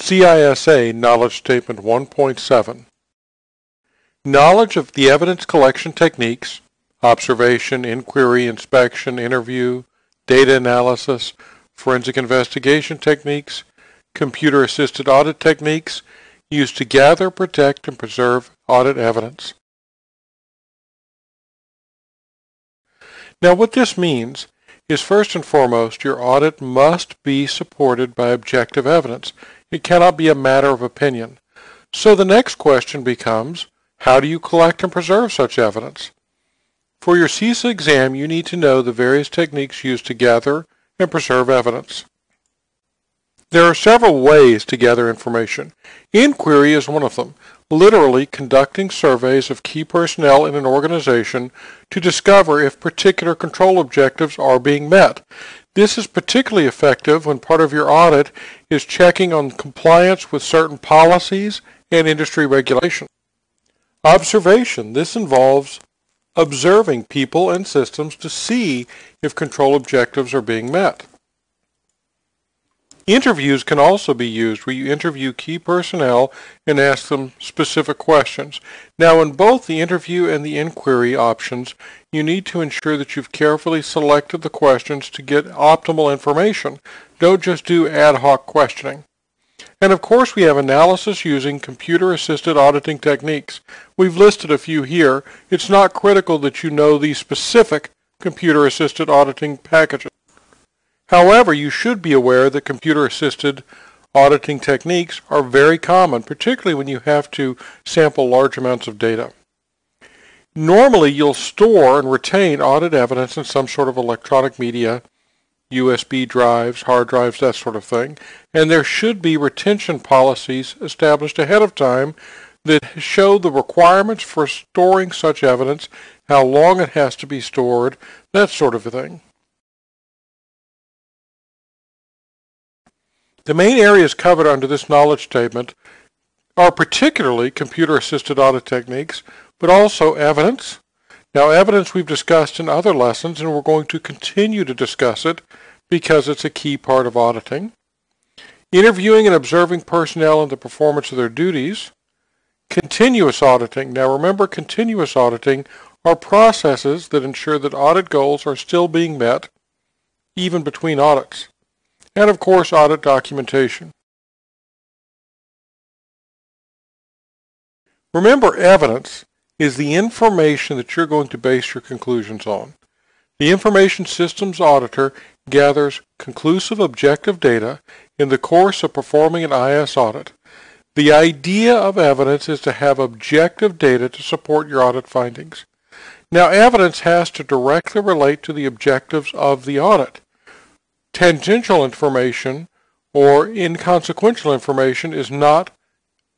CISA Knowledge Statement 1.7. Knowledge of the evidence collection techniques, observation, inquiry, inspection, interview, data analysis, forensic investigation techniques, computer-assisted audit techniques used to gather, protect, and preserve audit evidence. Now what this means is, first and foremost, your audit must be supported by objective evidence. It cannot be a matter of opinion. So the next question becomes, how do you collect and preserve such evidence? For your CISA exam, you need to know the various techniques used to gather and preserve evidence. There are several ways to gather information. Inquiry is one of them, literally conducting surveys of key personnel in an organization to discover if particular control objectives are being met. This is particularly effective when part of your audit is checking on compliance with certain policies and industry regulations. Observation. This involves observing people and systems to see if control objectives are being met. Interviews can also be used where you interview key personnel and ask them specific questions. Now, in both the interview and the inquiry options, you need to ensure that you've carefully selected the questions to get optimal information. Don't just do ad hoc questioning. And of course, we have analysis using computer-assisted auditing techniques. We've listed a few here. It's not critical that you know these specific computer-assisted auditing packages. However, you should be aware that computer-assisted auditing techniques are very common, particularly when you have to sample large amounts of data. Normally, you'll store and retain audit evidence in some sort of electronic media, USB drives, hard drives, that sort of thing, and there should be retention policies established ahead of time that show the requirements for storing such evidence, how long it has to be stored, that sort of thing. The main areas covered under this knowledge statement are particularly computer-assisted audit techniques, but also evidence. Now, evidence we've discussed in other lessons, and we're going to continue to discuss it because it's a key part of auditing. Interviewing and observing personnel in the performance of their duties. Continuous auditing. Now, remember, continuous auditing are processes that ensure that audit goals are still being met, even between audits. And of course, audit documentation. Remember, evidence is the information that you're going to base your conclusions on. The Information Systems Auditor gathers conclusive objective data in the course of performing an IS audit. The idea of evidence is to have objective data to support your audit findings. Now, evidence has to directly relate to the objectives of the audit. Tangential information or inconsequential information is not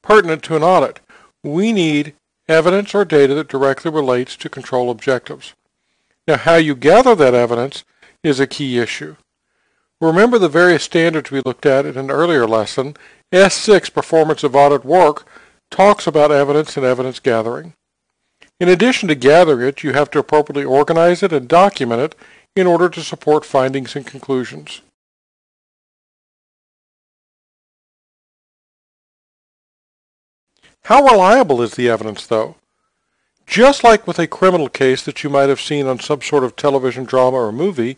pertinent to an audit. We need evidence or data that directly relates to control objectives. Now, how you gather that evidence is a key issue. Remember the various standards we looked at in an earlier lesson. S6, Performance of Audit Work, talks about evidence and evidence gathering. In addition to gathering it, you have to appropriately organize it and document it in order to support findings and conclusions. How reliable is the evidence, though? Just like with a criminal case that you might have seen on some sort of television drama or movie,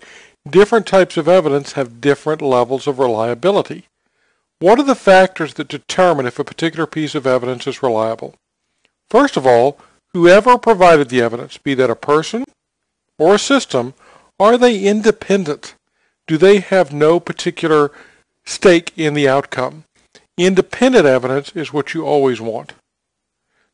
different types of evidence have different levels of reliability. What are the factors that determine if a particular piece of evidence is reliable? First of all, whoever provided the evidence, be that a person or a system, are they independent? Do they have no particular stake in the outcome? Independent evidence is what you always want.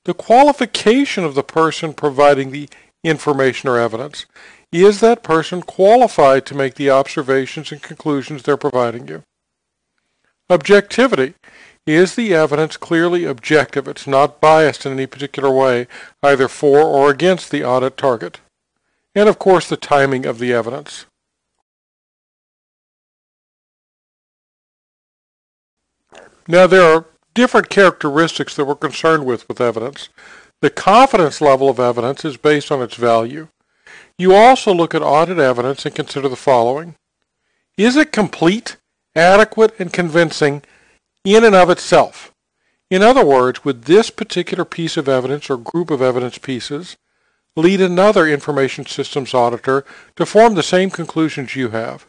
The qualification of the person providing the information or evidence. Is that person qualified to make the observations and conclusions they're providing you? Objectivity. Is the evidence clearly objective? It's not biased in any particular way, either for or against the audit target. And of course, the timing of the evidence. Now, there are different characteristics that we're concerned with evidence. The confidence level of evidence is based on its value. You also look at audit evidence and consider the following. Is it complete, adequate, and convincing in and of itself. In other words, would this particular piece of evidence or group of evidence pieces lead another information systems auditor to form the same conclusions you have?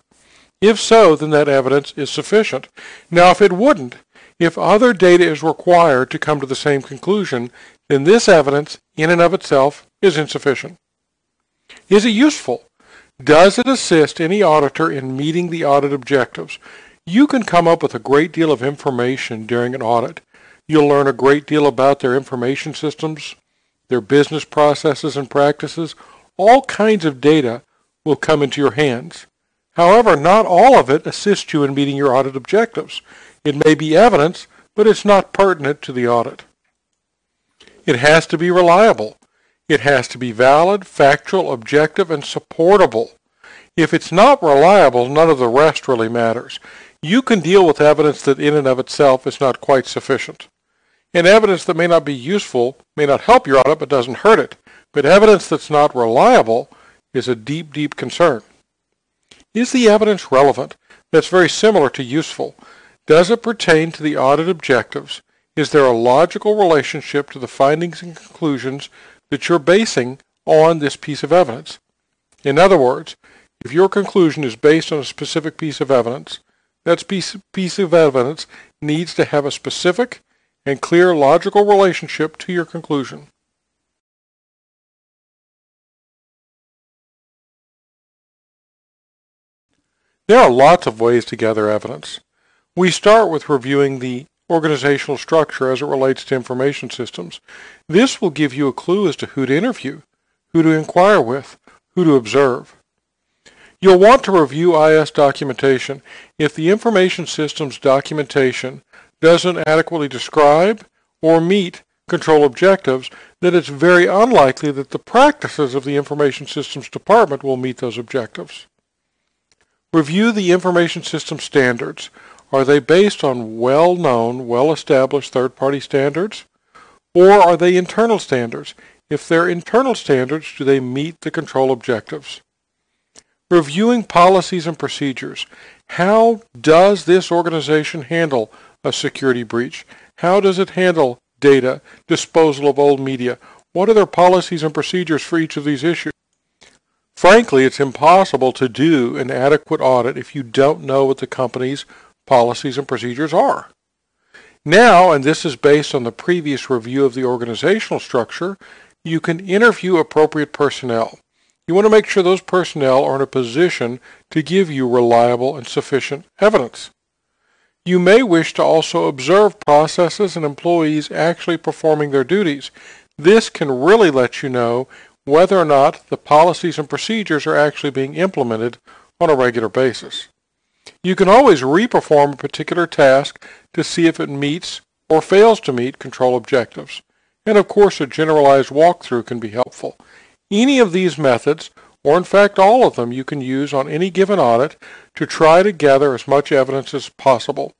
If so, then that evidence is sufficient. Now, if it wouldn't, if other data is required to come to the same conclusion, then this evidence in and of itself is insufficient. Is it useful? Does it assist any auditor in meeting the audit objectives? You can come up with a great deal of information during an audit. You'll learn a great deal about their information systems, their business processes and practices. All kinds of data will come into your hands. However, not all of it assists you in meeting your audit objectives. It may be evidence, but it's not pertinent to the audit. It has to be reliable. It has to be valid, factual, objective, and supportable. If it's not reliable, none of the rest really matters. You can deal with evidence that in and of itself is not quite sufficient. And evidence that may not be useful may not help your audit but doesn't hurt it. But evidence that's not reliable is a deep, deep concern. Is the evidence relevant? That's very similar to useful. Does it pertain to the audit objectives? Is there a logical relationship to the findings and conclusions that you're basing on this piece of evidence? In other words, if your conclusion is based on a specific piece of evidence, that piece of evidence needs to have a specific and clear logical relationship to your conclusion. There are lots of ways to gather evidence. We start with reviewing the organizational structure as it relates to information systems. This will give you a clue as to who to interview, who to inquire with, who to observe. You'll want to review IS documentation. If the information systems documentation doesn't adequately describe or meet control objectives, then it's very unlikely that the practices of the information systems department will meet those objectives. Review the information system standards. Are they based on well-known, well-established third-party standards? Or are they internal standards? If they're internal standards, do they meet the control objectives? Reviewing policies and procedures. How does this organization handle a security breach? How does it handle data, disposal of old media? What are their policies and procedures for each of these issues? Frankly, it's impossible to do an adequate audit if you don't know what the company's policies and procedures are. Now, and this is based on the previous review of the organizational structure, you can interview appropriate personnel. You want to make sure those personnel are in a position to give you reliable and sufficient evidence. You may wish to also observe processes and employees actually performing their duties. This can really let you know whether or not the policies and procedures are actually being implemented on a regular basis. You can always reperform a particular task to see if it meets or fails to meet control objectives. And of course, a generalized walkthrough can be helpful. Any of these methods, or in fact all of them, you can use on any given audit to try to gather as much evidence as possible.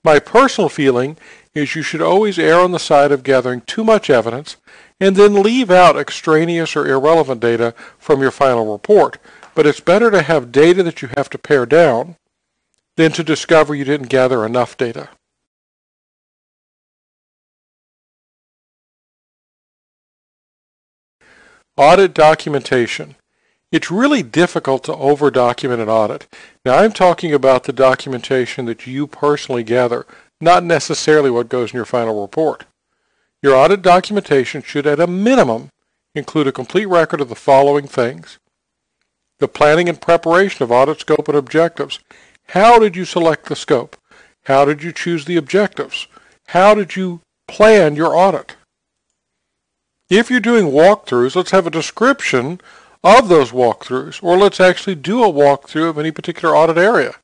My personal feeling is you should always err on the side of gathering too much evidence and then leave out extraneous or irrelevant data from your final report. But it's better to have data that you have to pare down than to discover you didn't gather enough data. Audit documentation. It's really difficult to over-document an audit. Now, I'm talking about the documentation that you personally gather, not necessarily what goes in your final report. Your audit documentation should, at a minimum, include a complete record of the following things: the planning and preparation of audit scope and objectives. How did you select the scope? How did you choose the objectives? How did you plan your audit? If you're doing walkthroughs, let's have a description of those walkthroughs, or let's actually do a walkthrough of any particular audit area.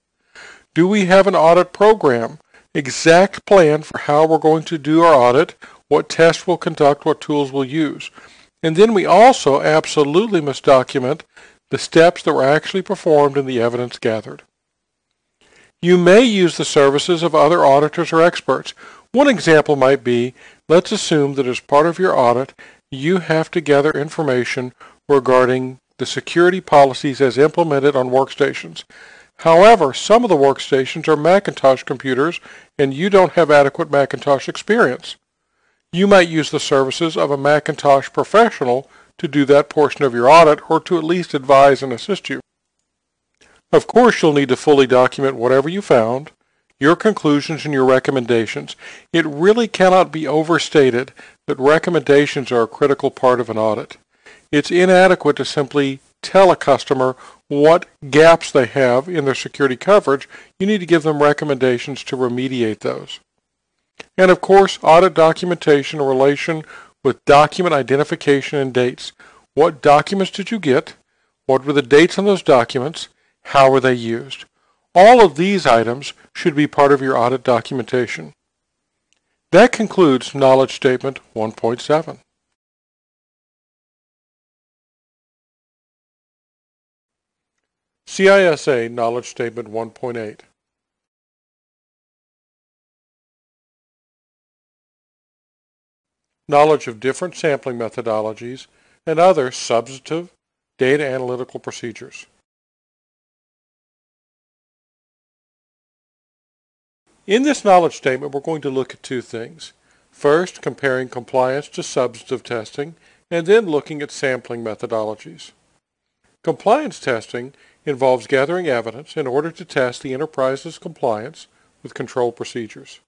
Do we have an audit program? Exact plan for how we're going to do our audit, what tests we'll conduct, what tools we'll use. And then we also absolutely must document the steps that were actually performed and the evidence gathered. You may use the services of other auditors or experts. One example might be, let's assume that as part of your audit, you have to gather information regarding the security policies as implemented on workstations. However, some of the workstations are Macintosh computers and you don't have adequate Macintosh experience. You might use the services of a Macintosh professional to do that portion of your audit or to at least advise and assist you. Of course, you'll need to fully document whatever you found, your conclusions and your recommendations. It really cannot be overstated that recommendations are a critical part of an audit. It's inadequate to simply tell a customer what gaps they have in their security coverage. You need to give them recommendations to remediate those. And of course, audit documentation in relation with document identification and dates. What documents did you get? What were the dates on those documents? How were they used? All of these items should be part of your audit documentation. That concludes Knowledge Statement 1.7. CISA Knowledge Statement 1.8. Knowledge of different sampling methodologies and other substantive data analytical procedures. In this knowledge statement, we're going to look at two things. First, comparing compliance to substantive testing, and then looking at sampling methodologies. Compliance testing involves gathering evidence in order to test the enterprise's compliance with control procedures.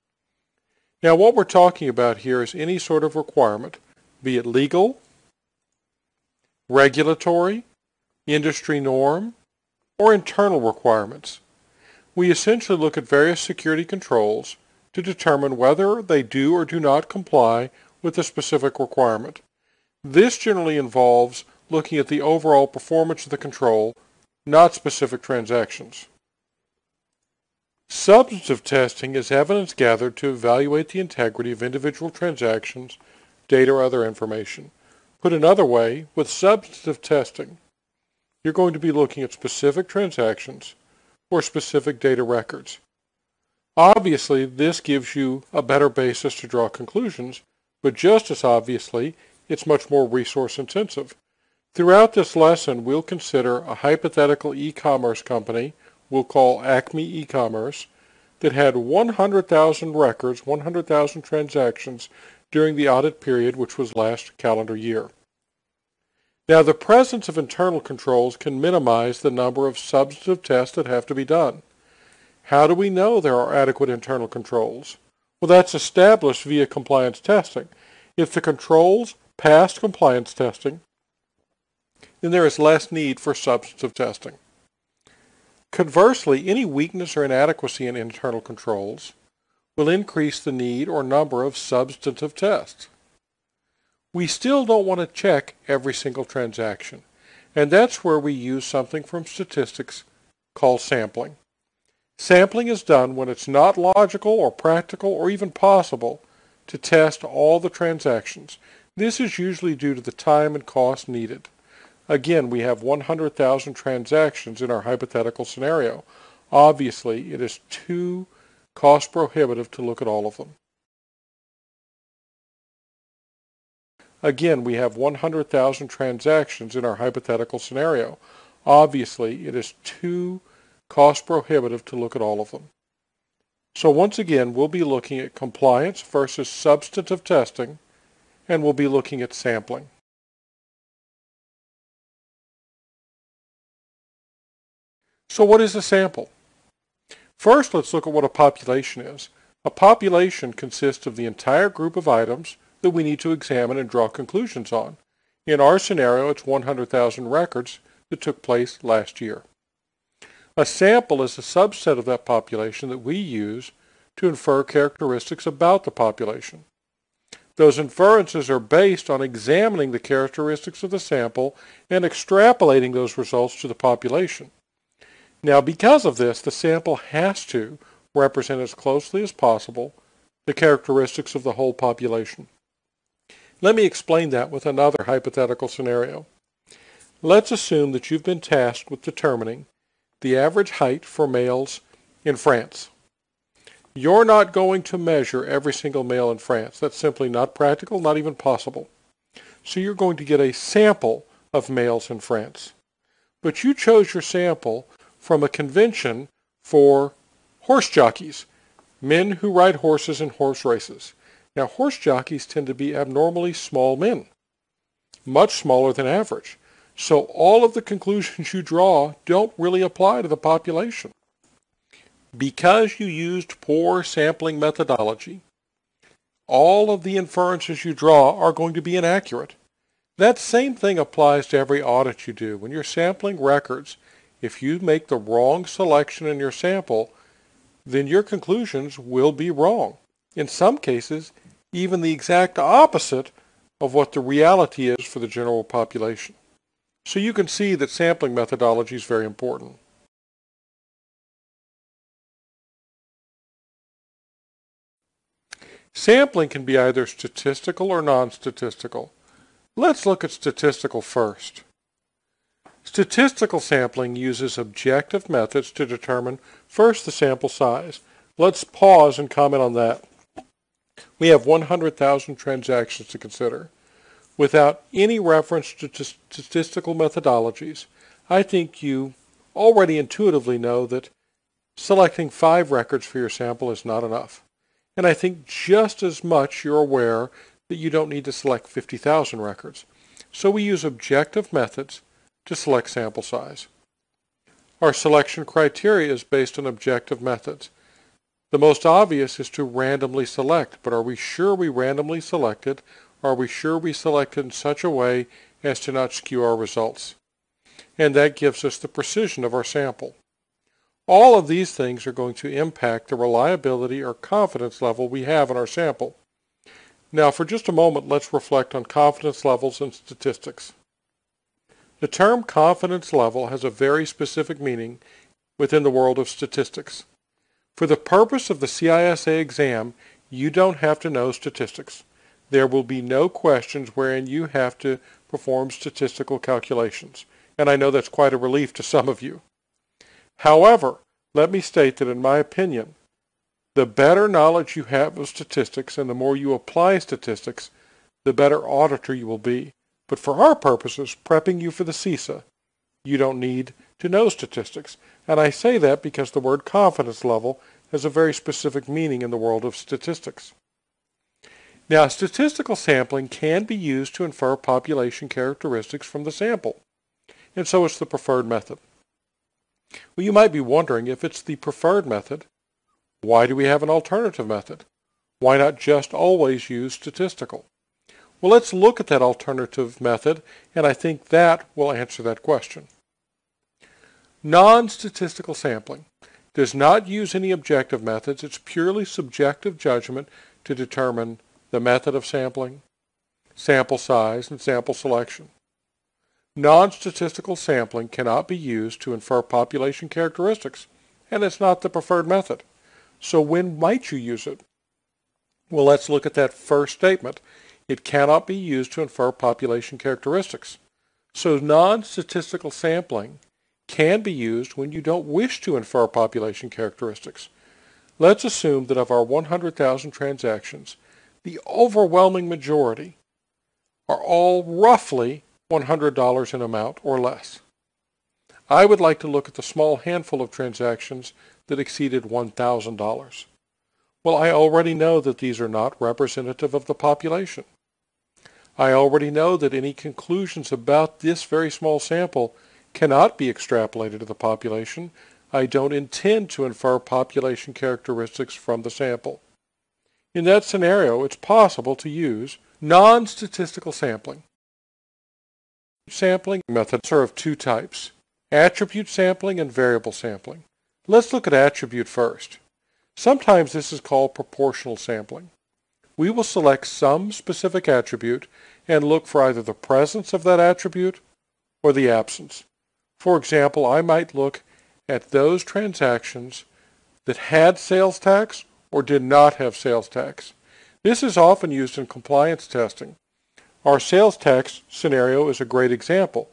Now, what we're talking about here is any sort of requirement, be it legal, regulatory, industry norm, or internal requirements. We essentially look at various security controls to determine whether they do or do not comply with a specific requirement. This generally involves looking at the overall performance of the control, not specific transactions. Substantive testing is evidence gathered to evaluate the integrity of individual transactions, data, or other information. Put another way, with substantive testing, you're going to be looking at specific transactions or specific data records. Obviously, this gives you a better basis to draw conclusions, but just as obviously, it's much more resource intensive. Throughout this lesson, we'll consider a hypothetical e-commerce company we'll call Acme E-commerce that had 100,000 records, 100,000 transactions during the audit period, which was last calendar year. Now, the presence of internal controls can minimize the number of substantive tests that have to be done. How do we know there are adequate internal controls? Well, that's established via compliance testing. If the controls passed compliance testing, then there is less need for substantive testing. Conversely, any weakness or inadequacy in internal controls will increase the need or number of substantive tests. We still don't want to check every single transaction, and that's where we use something from statistics called sampling. Sampling is done when it's not logical or practical or even possible to test all the transactions. This is usually due to the time and cost needed. Again, we have 100,000 transactions in our hypothetical scenario. Obviously, it is too cost prohibitive to look at all of them. Again, we have 100,000 transactions in our hypothetical scenario. Obviously, it is too cost prohibitive to look at all of them. So once again, we'll be looking at compliance versus substantive testing, and we'll be looking at sampling. So what is a sample? First, let's look at what a population is. A population consists of the entire group of items that we need to examine and draw conclusions on. In our scenario, it's 100,000 records that took place last year. A sample is a subset of that population that we use to infer characteristics about the population. Those inferences are based on examining the characteristics of the sample and extrapolating those results to the population. Now, because of this, the sample has to represent as closely as possible the characteristics of the whole population. Let me explain that with another hypothetical scenario. Let's assume that you've been tasked with determining the average height for males in France. You're not going to measure every single male in France. That's simply not practical, not even possible. So you're going to get a sample of males in France. But you chose your sample from a convention for horse jockeys, men who ride horses in horse races. Now, horse jockeys tend to be abnormally small men, much smaller than average. So all of the conclusions you draw don't really apply to the population. Because you used poor sampling methodology, all of the inferences you draw are going to be inaccurate. That same thing applies to every audit you do. When you're sampling records, if you make the wrong selection in your sample, then your conclusions will be wrong. In some cases, even the exact opposite of what the reality is for the general population. So you can see that sampling methodology is very important. Sampling can be either statistical or non-statistical. Let's look at statistical first. Statistical sampling uses objective methods to determine first the sample size. Let's pause and comment on that. We have 100,000 transactions to consider. Without any reference to statistical methodologies, I think you already intuitively know that selecting 5 records for your sample is not enough. And I think just as much you're aware that you don't need to select 50,000 records. So we use objective methods to select sample size. Our selection criteria is based on objective methods. The most obvious is to randomly select, but are we sure we randomly selected? Are we sure we selected in such a way as to not skew our results? And that gives us the precision of our sample. All of these things are going to impact the reliability or confidence level we have in our sample. Now, for just a moment, let's reflect on confidence levels and statistics. The term confidence level has a very specific meaning within the world of statistics. For the purpose of the CISA exam, you don't have to know statistics. There will be no questions wherein you have to perform statistical calculations. And I know that's quite a relief to some of you. However, let me state that in my opinion, the better knowledge you have of statistics and the more you apply statistics, the better auditor you will be. But for our purposes, prepping you for the CISA, you don't need to know statistics. And I say that because the word confidence level has a very specific meaning in the world of statistics. Now, statistical sampling can be used to infer population characteristics from the sample, and so it's the preferred method. Well, you might be wondering, if it's the preferred method, why do we have an alternative method? Why not just always use statistical? Well, let's look at that alternative method, and I think that will answer that question. Non-statistical sampling does not use any objective methods. It's purely subjective judgment to determine the method of sampling, sample size, and sample selection. Non-statistical sampling cannot be used to infer population characteristics, and it's not the preferred method. So when might you use it? Well, let's look at that first statement. It cannot be used to infer population characteristics. So non-statistical sampling can be used when you don't wish to infer population characteristics. Let's assume that of our 100,000 transactions, the overwhelming majority are all roughly $100 in amount or less. I would like to look at the small handful of transactions that exceeded $1,000. Well, I already know that these are not representative of the population. I already know that any conclusions about this very small sample cannot be extrapolated to the population. I don't intend to infer population characteristics from the sample. In that scenario, it's possible to use non-statistical sampling. Sampling methods are of two types: attribute sampling and variable sampling. Let's look at attribute first. Sometimes this is called proportional sampling. We will select some specific attribute and look for either the presence of that attribute or the absence. For example, I might look at those transactions that had sales tax or did not have sales tax. This is often used in compliance testing. Our sales tax scenario is a great example.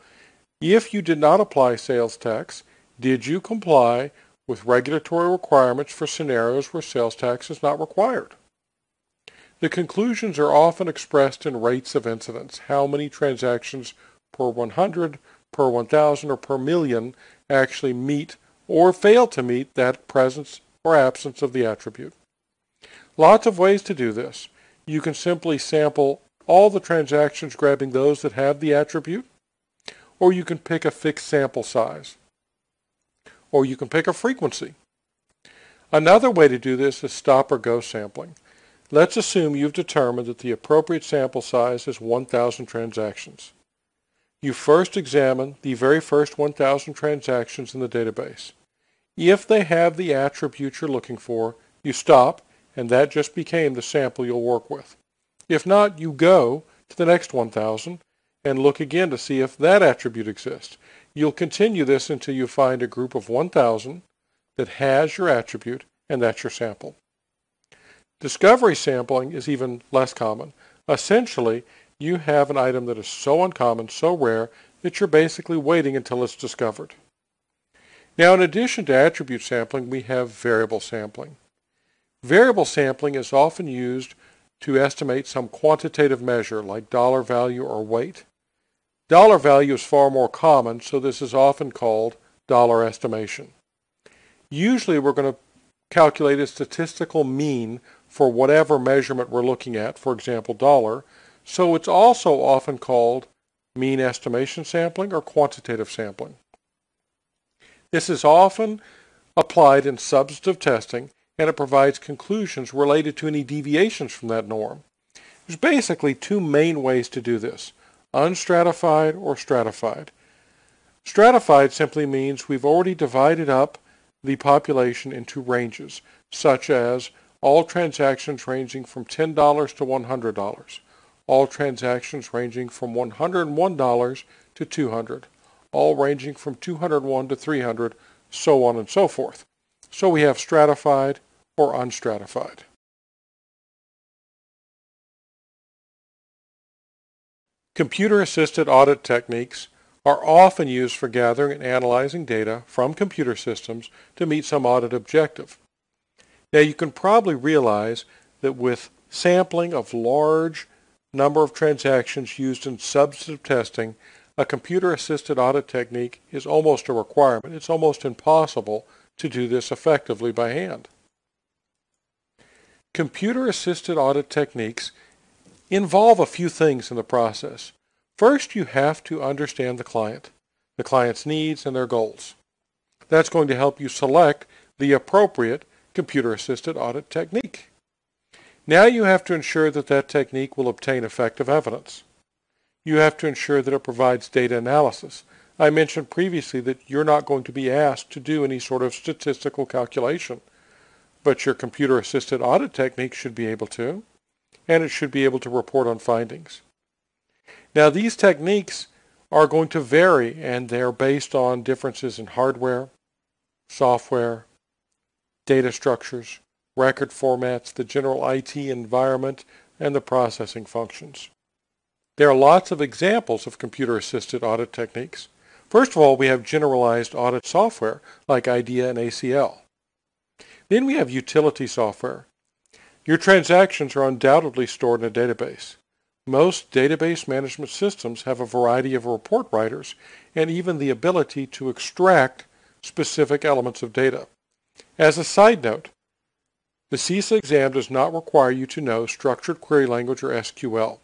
If you did not apply sales tax, did you comply with regulatory requirements for scenarios where sales tax is not required? The conclusions are often expressed in rates of incidence, how many transactions per 100, per 1,000, or per million actually meet or fail to meet that presence or absence of the attribute. Lots of ways to do this. You can simply sample all the transactions, grabbing those that have the attribute, or you can pick a fixed sample size, or you can pick a frequency. Another way to do this is stop or go sampling. Let's assume you've determined that the appropriate sample size is 1,000 transactions. You first examine the very first 1,000 transactions in the database. If they have the attribute you're looking for, you stop, and that just became the sample you'll work with. If not, you go to the next 1,000 and look again to see if that attribute exists. You'll continue this until you find a group of 1,000 that has your attribute, and that's your sample. Discovery sampling is even less common. Essentially, you have an item that is so uncommon, so rare, that you're basically waiting until it's discovered. Now, in addition to attribute sampling, we have variable sampling. Variable sampling is often used to estimate some quantitative measure like dollar value or weight. Dollar value is far more common, so this is often called dollar estimation. Usually we're going to calculate a statistical mean for whatever measurement we're looking at, for example, dollar, so it's also often called mean estimation sampling or quantitative sampling. This is often applied in substantive testing, and it provides conclusions related to any deviations from that norm. There's basically two main ways to do this: unstratified or stratified. Stratified simply means we've already divided up the population into ranges, such as all transactions ranging from $10 to $100, all transactions ranging from $101 to $200, all ranging from $201 to $300, so on and so forth. So we have stratified or unstratified. Computer-assisted audit techniques are often used for gathering and analyzing data from computer systems to meet some audit objective. Now, you can probably realize that with sampling of large number of transactions used in substantive testing, a computer-assisted audit technique is almost a requirement. It's almost impossible to do this effectively by hand. Computer-assisted audit techniques involve a few things in the process. First, you have to understand the client's needs and their goals. That's going to help you select the appropriate computer-assisted audit technique. Now you have to ensure that that technique will obtain effective evidence. You have to ensure that it provides data analysis. I mentioned previously that you're not going to be asked to do any sort of statistical calculation, but your computer-assisted audit technique should be able to, and it should be able to report on findings. Now, these techniques are going to vary, and they're based on differences in hardware, software, data structures, record formats, the general IT environment, and the processing functions. There are lots of examples of computer-assisted audit techniques. First of all, we have generalized audit software like IDEA and ACL. Then we have utility software. Your transactions are undoubtedly stored in a database. Most database management systems have a variety of report writers and even the ability to extract specific elements of data. As a side note, the CISA exam does not require you to know structured query language or SQL.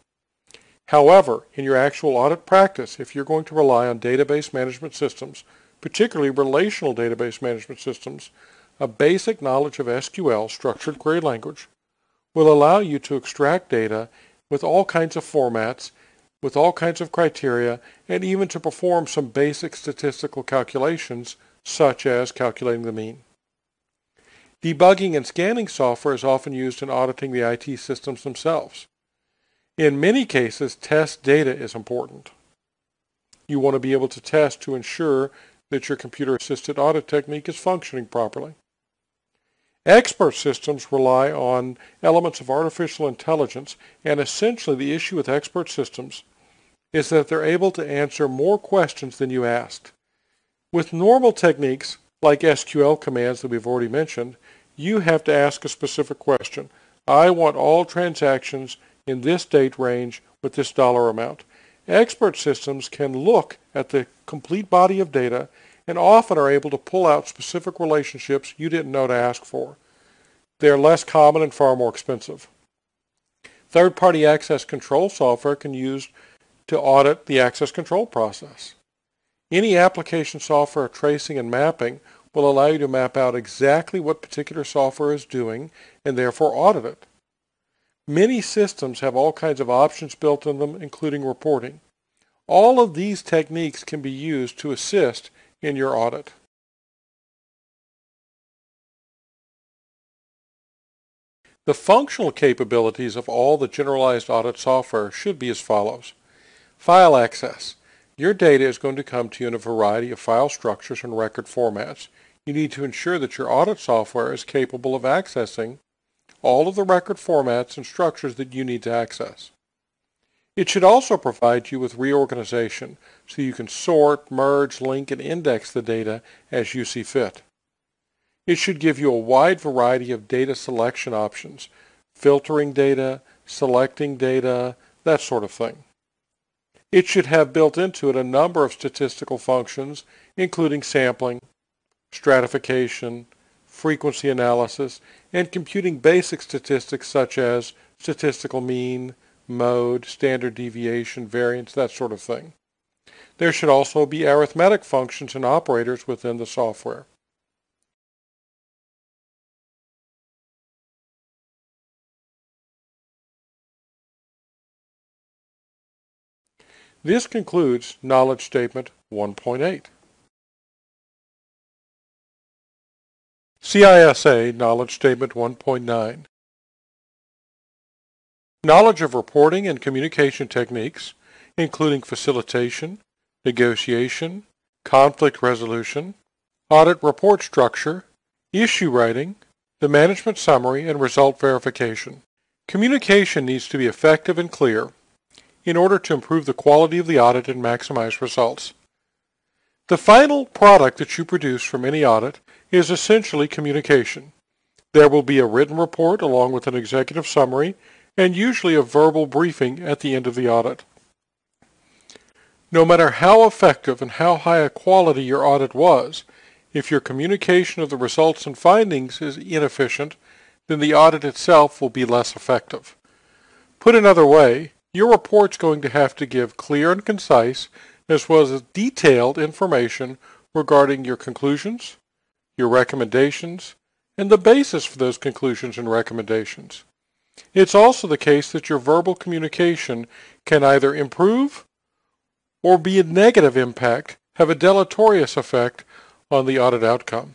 However, in your actual audit practice, if you're going to rely on database management systems, particularly relational database management systems, a basic knowledge of SQL, structured query language, will allow you to extract data with all kinds of formats, with all kinds of criteria, and even to perform some basic statistical calculations, such as calculating the mean. Debugging and scanning software is often used in auditing the IT systems themselves. In many cases, test data is important. You want to be able to test to ensure that your computer-assisted audit technique is functioning properly. Expert systems rely on elements of artificial intelligence, and essentially the issue with expert systems is that they're able to answer more questions than you asked. With normal techniques, like SQL commands that we've already mentioned, you have to ask a specific question. I want all transactions in this date range with this dollar amount. Expert systems can look at the complete body of data and often are able to pull out specific relationships you didn't know to ask for. They are less common and far more expensive. Third-party access control software can be used to audit the access control process. Any application software tracing and mapping will allow you to map out exactly what particular software is doing and therefore audit it. Many systems have all kinds of options built in them, including reporting. All of these techniques can be used to assist in your audit. The functional capabilities of all the generalized audit software should be as follows. File access. Your data is going to come to you in a variety of file structures and record formats. You need to ensure that your audit software is capable of accessing all of the record formats and structures that you need to access. It should also provide you with reorganization so you can sort, merge, link, and index the data as you see fit. It should give you a wide variety of data selection options, filtering data, selecting data, that sort of thing. It should have built into it a number of statistical functions, including sampling, stratification, frequency analysis, and computing basic statistics such as statistical mean, mode, standard deviation, variance, that sort of thing. There should also be arithmetic functions and operators within the software. This concludes Knowledge Statement 1.8. CISA Knowledge Statement 1.9. Knowledge of reporting and communication techniques, including facilitation, negotiation, conflict resolution, audit report structure, issue writing, the management summary, and result verification. Communication needs to be effective and clear in order to improve the quality of the audit and maximize results. The final product that you produce from any audit is essentially communication. There will be a written report along with an executive summary and usually a verbal briefing at the end of the audit. No matter how effective and how high a quality your audit was, if your communication of the results and findings is inefficient, then the audit itself will be less effective. Put another way, your report's going to have to give clear and concise as well as detailed information regarding your conclusions, your recommendations, and the basis for those conclusions and recommendations. It's also the case that your verbal communication can either improve or be a negative impact, have a deleterious effect on the audit outcome.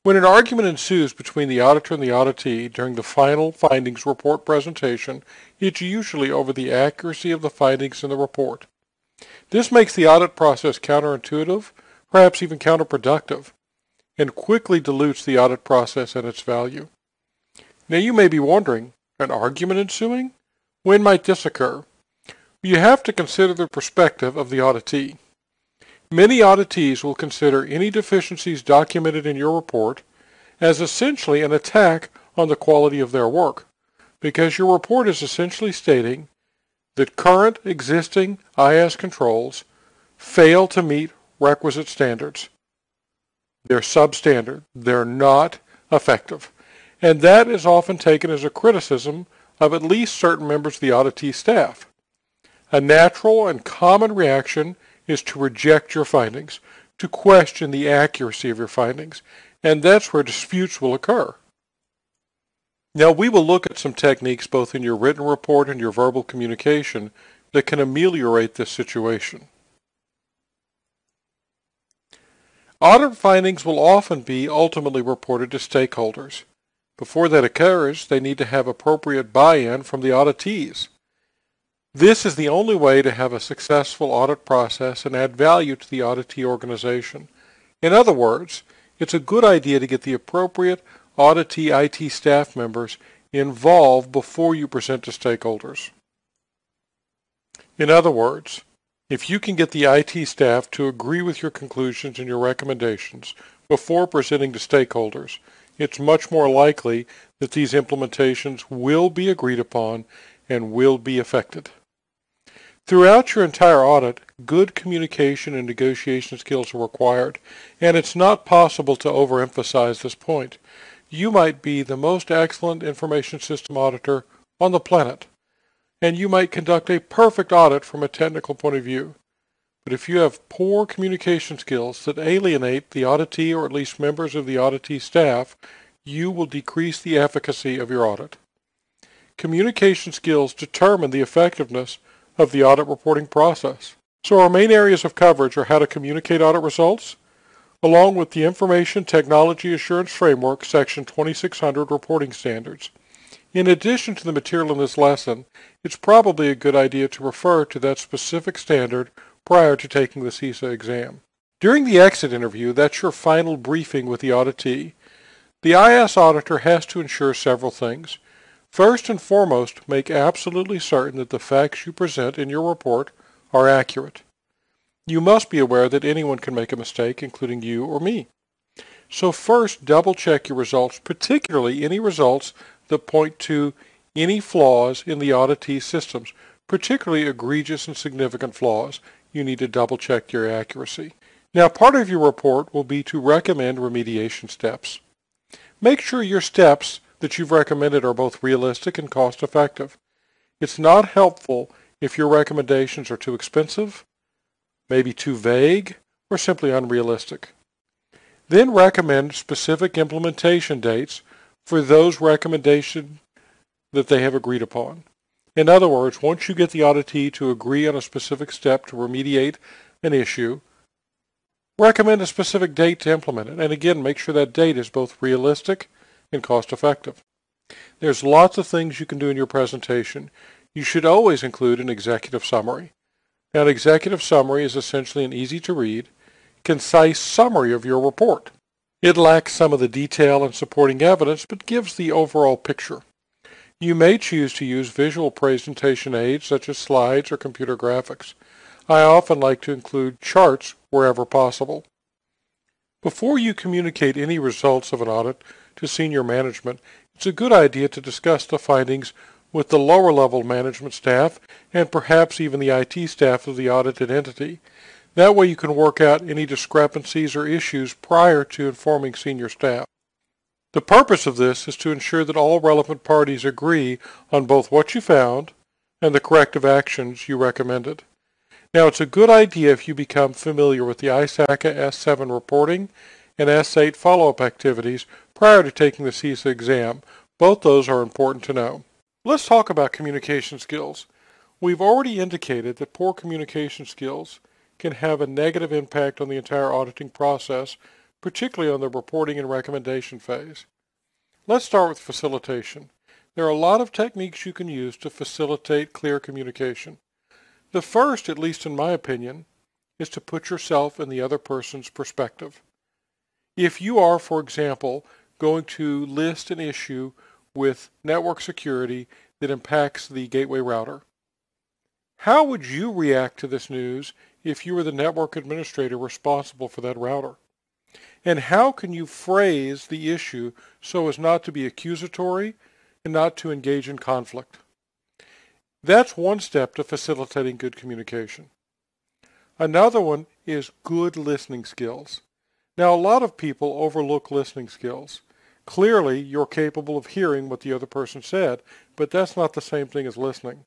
When an argument ensues between the auditor and the auditee during the final findings report presentation, it's usually over the accuracy of the findings in the report. This makes the audit process counterintuitive, perhaps even counterproductive, and quickly dilutes the audit process and its value. Now you may be wondering, an argument ensuing? When might this occur? You have to consider the perspective of the auditee. Many auditees will consider any deficiencies documented in your report as essentially an attack on the quality of their work, because your report is essentially stating that current existing IS controls fail to meet requisite standards. They're substandard. They're not effective. And that is often taken as a criticism of at least certain members of the auditee staff. A natural and common reaction is to reject your findings, to question the accuracy of your findings, and that's where disputes will occur. Now we will look at some techniques both in your written report and your verbal communication that can ameliorate this situation. Audit findings will often be ultimately reported to stakeholders. Before that occurs, they need to have appropriate buy-in from the auditees. This is the only way to have a successful audit process and add value to the auditee organization. In other words, it's a good idea to get the appropriate auditee IT staff members involved before you present to stakeholders. In other words, if you can get the IT staff to agree with your conclusions and your recommendations before presenting to stakeholders, it's much more likely that these implementations will be agreed upon and will be effected. Throughout your entire audit, good communication and negotiation skills are required, and it's not possible to overemphasize this point. You might be the most excellent information system auditor on the planet, and you might conduct a perfect audit from a technical point of view. But if you have poor communication skills that alienate the auditee or at least members of the auditee staff, you will decrease the efficacy of your audit. Communication skills determine the effectiveness of the audit reporting process. So our main areas of coverage are how to communicate audit results, along with the Information Technology Assurance Framework Section 2600 reporting standards. In addition to the material in this lesson, it's probably a good idea to refer to that specific standard prior to taking the CISA exam. During the exit interview, that's your final briefing with the auditee. The IS auditor has to ensure several things. First and foremost, make absolutely certain that the facts you present in your report are accurate. You must be aware that anyone can make a mistake, including you or me. So first, double-check your results, particularly any results that point to any flaws in the auditee systems, particularly egregious and significant flaws. You need to double-check your accuracy. Now, part of your report will be to recommend remediation steps. Make sure your steps that you've recommended are both realistic and cost-effective. It's not helpful if your recommendations are too expensive, maybe too vague, or simply unrealistic. Then recommend specific implementation dates for those recommendations that they have agreed upon. In other words, once you get the auditee to agree on a specific step to remediate an issue, recommend a specific date to implement it. And again, make sure that date is both realistic and cost-effective. There's lots of things you can do in your presentation. You should always include an executive summary. Now, an executive summary is essentially an easy-to-read, concise summary of your report. It lacks some of the detail and supporting evidence, but gives the overall picture. You may choose to use visual presentation aids such as slides or computer graphics. I often like to include charts wherever possible. Before you communicate any results of an audit to senior management, it's a good idea to discuss the findings with the lower level management staff and perhaps even the IT staff of the audited entity. That way you can work out any discrepancies or issues prior to informing senior staff. The purpose of this is to ensure that all relevant parties agree on both what you found and the corrective actions you recommended. Now, it's a good idea if you become familiar with the ISACA S7 reporting and S8 follow-up activities prior to taking the CISA exam. Both those are important to know. Let's talk about communication skills. We've already indicated that poor communication skills can have a negative impact on the entire auditing process, particularly on the reporting and recommendation phase. Let's start with facilitation. There are a lot of techniques you can use to facilitate clear communication. The first, at least in my opinion, is to put yourself in the other person's perspective. If you are, for example, going to list an issue with network security that impacts the gateway router, how would you react to this news if you were the network administrator responsible for that router? And how can you phrase the issue so as not to be accusatory and not to engage in conflict? That's one step to facilitating good communication. Another one is good listening skills. Now, a lot of people overlook listening skills. Clearly, you're capable of hearing what the other person said, but that's not the same thing as listening.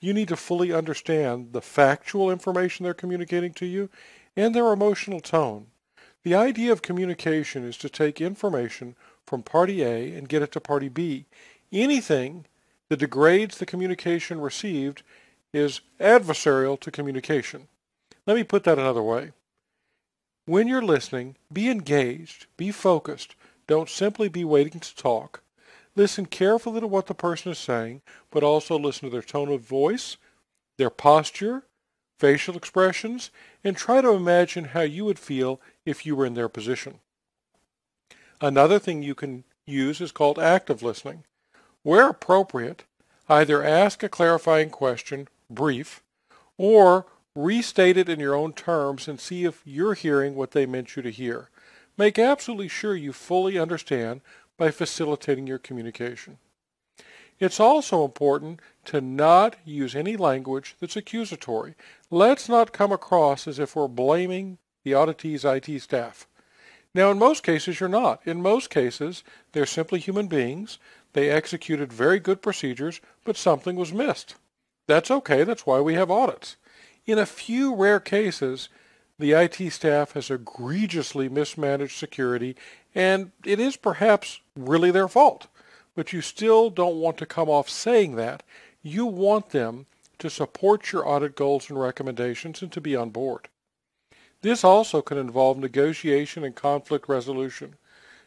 You need to fully understand the factual information they're communicating to you and their emotional tone. The idea of communication is to take information from party A and get it to party B. Anything that degrades the communication received is adversarial to communication. Let me put that another way. When you're listening, be engaged, be focused. Don't simply be waiting to talk. Listen carefully to what the person is saying, but also listen to their tone of voice, their posture, facial expressions, and try to imagine how you would feel if you were in their position. Another thing you can use is called active listening. Where appropriate, either ask a clarifying question, brief, or restate it in your own terms and see if you're hearing what they meant you to hear. Make absolutely sure you fully understand by facilitating your communication. It's also important to not use any language that's accusatory. Let's not come across as if we're blaming the auditee's IT staff. Now, in most cases, you're not. In most cases, they're simply human beings. They executed very good procedures, but something was missed. That's okay. That's why we have audits. In a few rare cases, the IT staff has egregiously mismanaged security, and it is perhaps really their fault. But you still don't want to come off saying that. You want them to support your audit goals and recommendations and to be on board. This also can involve negotiation and conflict resolution.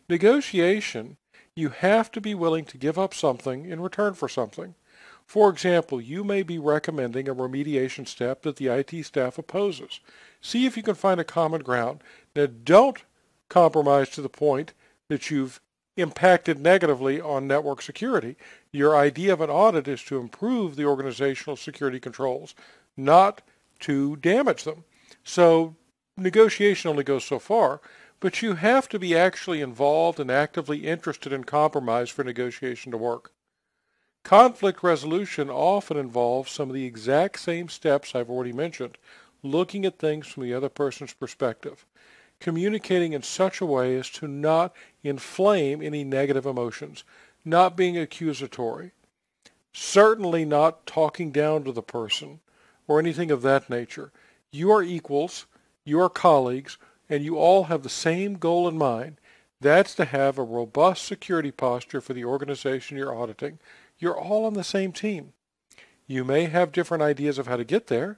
Negotiation, you have to be willing to give up something in return for something. For example, you may be recommending a remediation step that the IT staff opposes. See if you can find a common ground. Now, don't compromise to the point that you've impacted negatively on network security. Your idea of an audit is to improve the organizational security controls, not to damage them. So negotiation only goes so far, but you have to be actually involved and actively interested in compromise for negotiation to work. Conflict resolution often involves some of the exact same steps I've already mentioned, looking at things from the other person's perspective, communicating in such a way as to not inflame any negative emotions, not being accusatory, certainly not talking down to the person or anything of that nature. You are equals, you are colleagues, and you all have the same goal in mind. That's to have a robust security posture for the organization you're auditing. You're all on the same team. You may have different ideas of how to get there.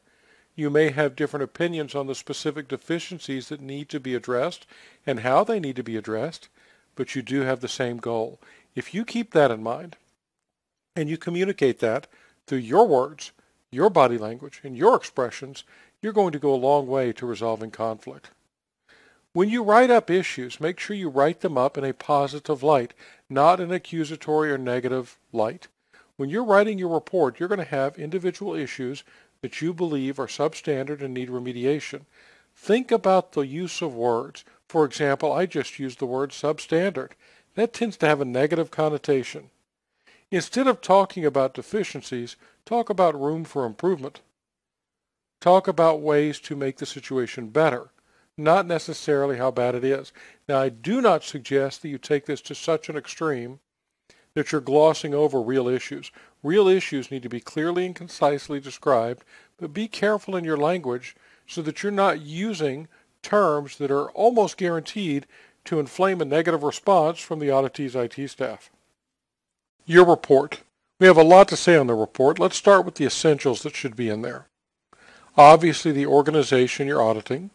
You may have different opinions on the specific deficiencies that need to be addressed and how they need to be addressed, but you do have the same goal. If you keep that in mind and you communicate that through your words, your body language, and your expressions, you're going to go a long way to resolving conflict. When you write up issues, make sure you write them up in a positive light, not an accusatory or negative light. When you're writing your report, you're going to have individual issues that you believe are substandard and need remediation. Think about the use of words. For example, I just used the word substandard. That tends to have a negative connotation. Instead of talking about deficiencies, talk about room for improvement. Talk about ways to make the situation better, not necessarily how bad it is. Now, I do not suggest that you take this to such an extreme that you're glossing over real issues. Real issues need to be clearly and concisely described, but be careful in your language so that you're not using terms that are almost guaranteed to inflame a negative response from the auditee's IT staff. Your report. We have a lot to say on the report. Let's start with the essentials that should be in there. Obviously, the organization you're auditing,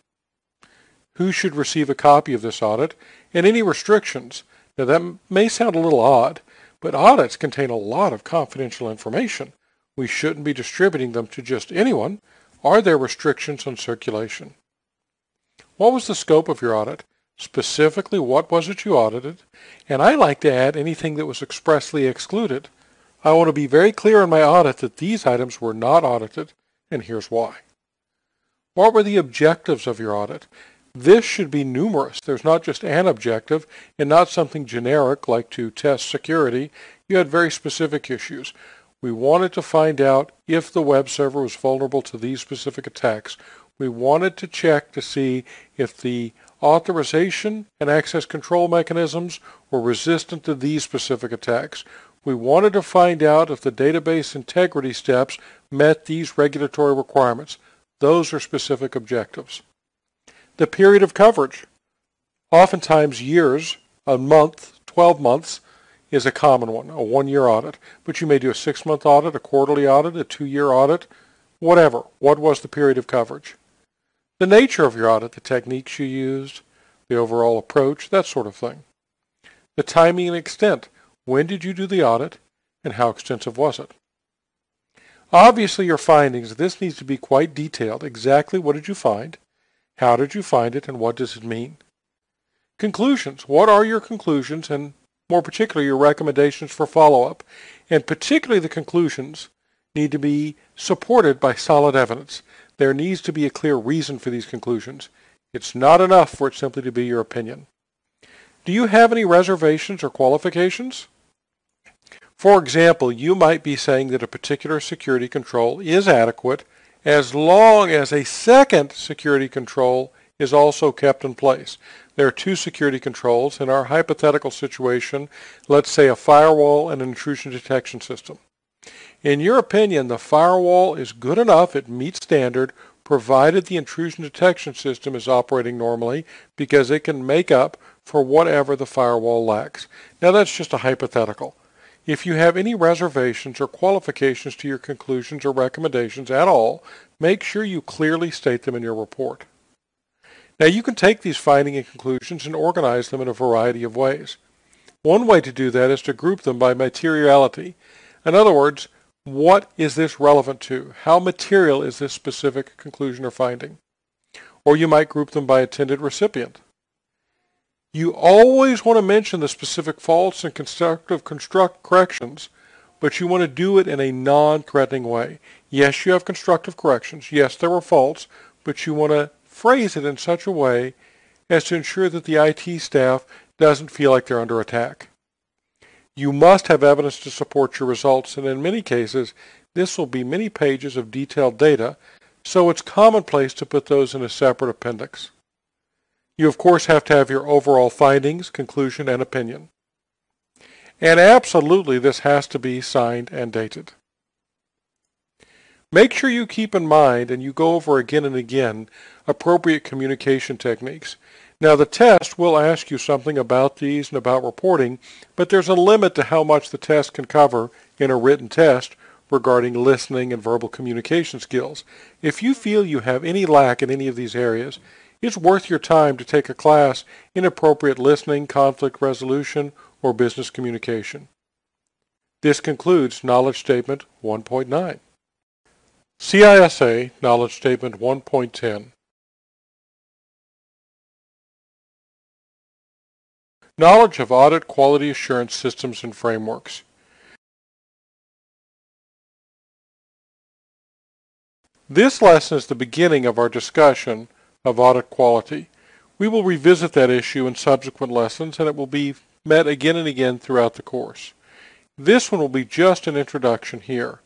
who should receive a copy of this audit, and any restrictions. Now, that may sound a little odd, but audits contain a lot of confidential information. We shouldn't be distributing them to just anyone. Are there restrictions on circulation? What was the scope of your audit? Specifically, what was it you audited? And I like to add anything that was expressly excluded. I want to be very clear in my audit that these items were not audited, and here's why. What were the objectives of your audit? This should be numerous. There's not just an objective and not something generic like to test security. You had very specific issues. We wanted to find out if the web server was vulnerable to these specific attacks. We wanted to check to see if the authorization and access control mechanisms were resistant to these specific attacks. We wanted to find out if the database integrity steps met these regulatory requirements. Those are specific objectives. The period of coverage. Oftentimes years, a month, 12 months is a common one, a one-year audit. But you may do a 6-month audit, a quarterly audit, a 2-year audit, whatever. What was the period of coverage? The nature of your audit, the techniques you used, the overall approach, that sort of thing. The timing and extent. When did you do the audit, and how extensive was it? Obviously, your findings, this needs to be quite detailed. Exactly what did you find? How did you find it, and what does it mean? Conclusions. What are your conclusions, and more particularly your recommendations for follow-up? And particularly the conclusions need to be supported by solid evidence. There needs to be a clear reason for these conclusions. It's not enough for it simply to be your opinion. Do you have any reservations or qualifications? For example, you might be saying that a particular security control is adequate as long as a second security control is also kept in place. There are two security controls. In our hypothetical situation, let's say a firewall and an intrusion detection system. In your opinion, the firewall is good enough, it meets standard, provided the intrusion detection system is operating normally, because it can make up for whatever the firewall lacks. Now that's just a hypothetical. If you have any reservations or qualifications to your conclusions or recommendations at all, make sure you clearly state them in your report. Now you can take these findings and conclusions and organize them in a variety of ways. One way to do that is to group them by materiality. In other words, what is this relevant to? How material is this specific conclusion or finding? Or you might group them by intended recipient. You always want to mention the specific faults and constructive corrections, but you want to do it in a non-threatening way. Yes, you have constructive corrections. Yes, there were faults, but you want to phrase it in such a way as to ensure that the IT staff doesn't feel like they're under attack. You must have evidence to support your results, and in many cases, this will be many pages of detailed data, so it's commonplace to put those in a separate appendix. You, of course, have to have your overall findings, conclusion, and opinion. And absolutely, this has to be signed and dated. Make sure you keep in mind, and you go over again and again, appropriate communication techniques. Now, the test will ask you something about these and about reporting, but there's a limit to how much the test can cover in a written test regarding listening and verbal communication skills. If you feel you have any lack in any of these areas, it's worth your time to take a class in appropriate listening, conflict resolution, or business communication. This concludes Knowledge Statement 1.9. CISA Knowledge Statement 1.10. Knowledge of Audit Quality Assurance Systems and Frameworks. This lesson is the beginning of our discussion of audit quality. We will revisit that issue in subsequent lessons, and it will be met again and again throughout the course. This one will be just an introduction here.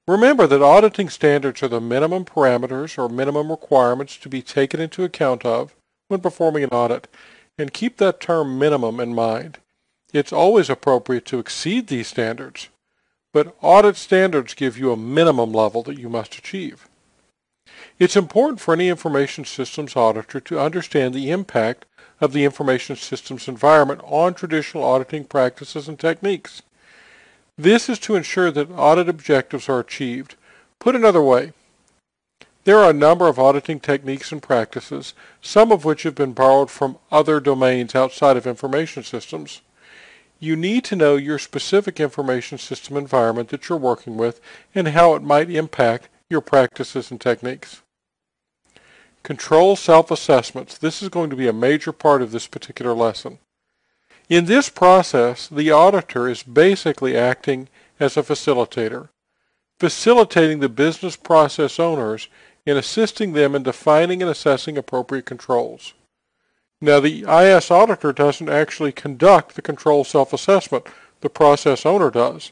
Remember that auditing standards are the minimum parameters or minimum requirements to be taken into account of when performing an audit, and keep that term minimum in mind. It's always appropriate to exceed these standards, but audit standards give you a minimum level that you must achieve. It's important for any information systems auditor to understand the impact of the information systems environment on traditional auditing practices and techniques. This is to ensure that audit objectives are achieved. Put another way, there are a number of auditing techniques and practices, some of which have been borrowed from other domains outside of information systems. You need to know your specific information system environment that you're working with and how it might impact your practices and techniques. Control self-assessments. This is going to be a major part of this particular lesson. In this process, the auditor is basically acting as a facilitator, facilitating the business process owners in assisting them in defining and assessing appropriate controls. Now, the IS auditor doesn't actually conduct the control self-assessment. The process owner does.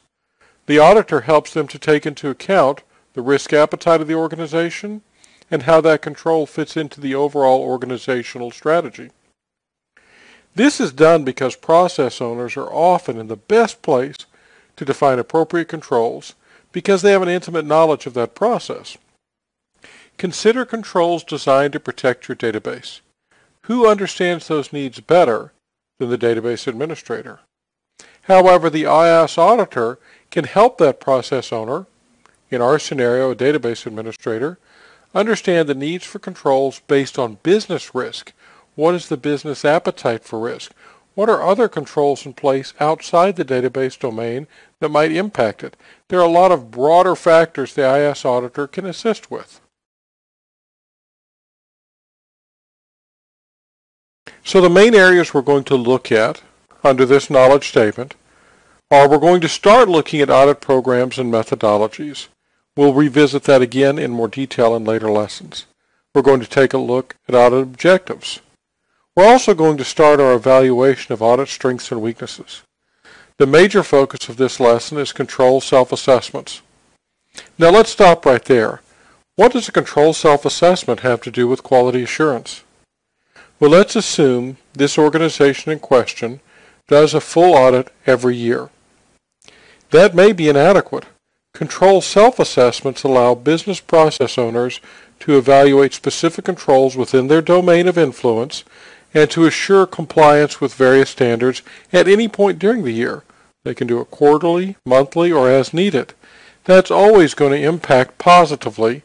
The auditor helps them to take into account the risk appetite of the organization and how that control fits into the overall organizational strategy. This is done because process owners are often in the best place to define appropriate controls because they have an intimate knowledge of that process. Consider controls designed to protect your database. Who understands those needs better than the database administrator? However, the IS auditor can help that process owner, in our scenario a database administrator, understand the needs for controls based on business risk. What is the business appetite for risk? What are other controls in place outside the database domain that might impact it? There are a lot of broader factors the IS auditor can assist with. So the main areas we're going to look at under this knowledge statement are we're going to start looking at audit programs and methodologies. We'll revisit that again in more detail in later lessons. We're going to take a look at audit objectives. We're also going to start our evaluation of audit strengths and weaknesses. The major focus of this lesson is control self-assessments. Now let's stop right there. What does a control self-assessment have to do with quality assurance? Well, let's assume this organization in question does a full audit every year. That may be inadequate. Control self-assessments allow business process owners to evaluate specific controls within their domain of influence and to assure compliance with various standards at any point during the year. They can do it quarterly, monthly, or as needed. That's always going to impact positively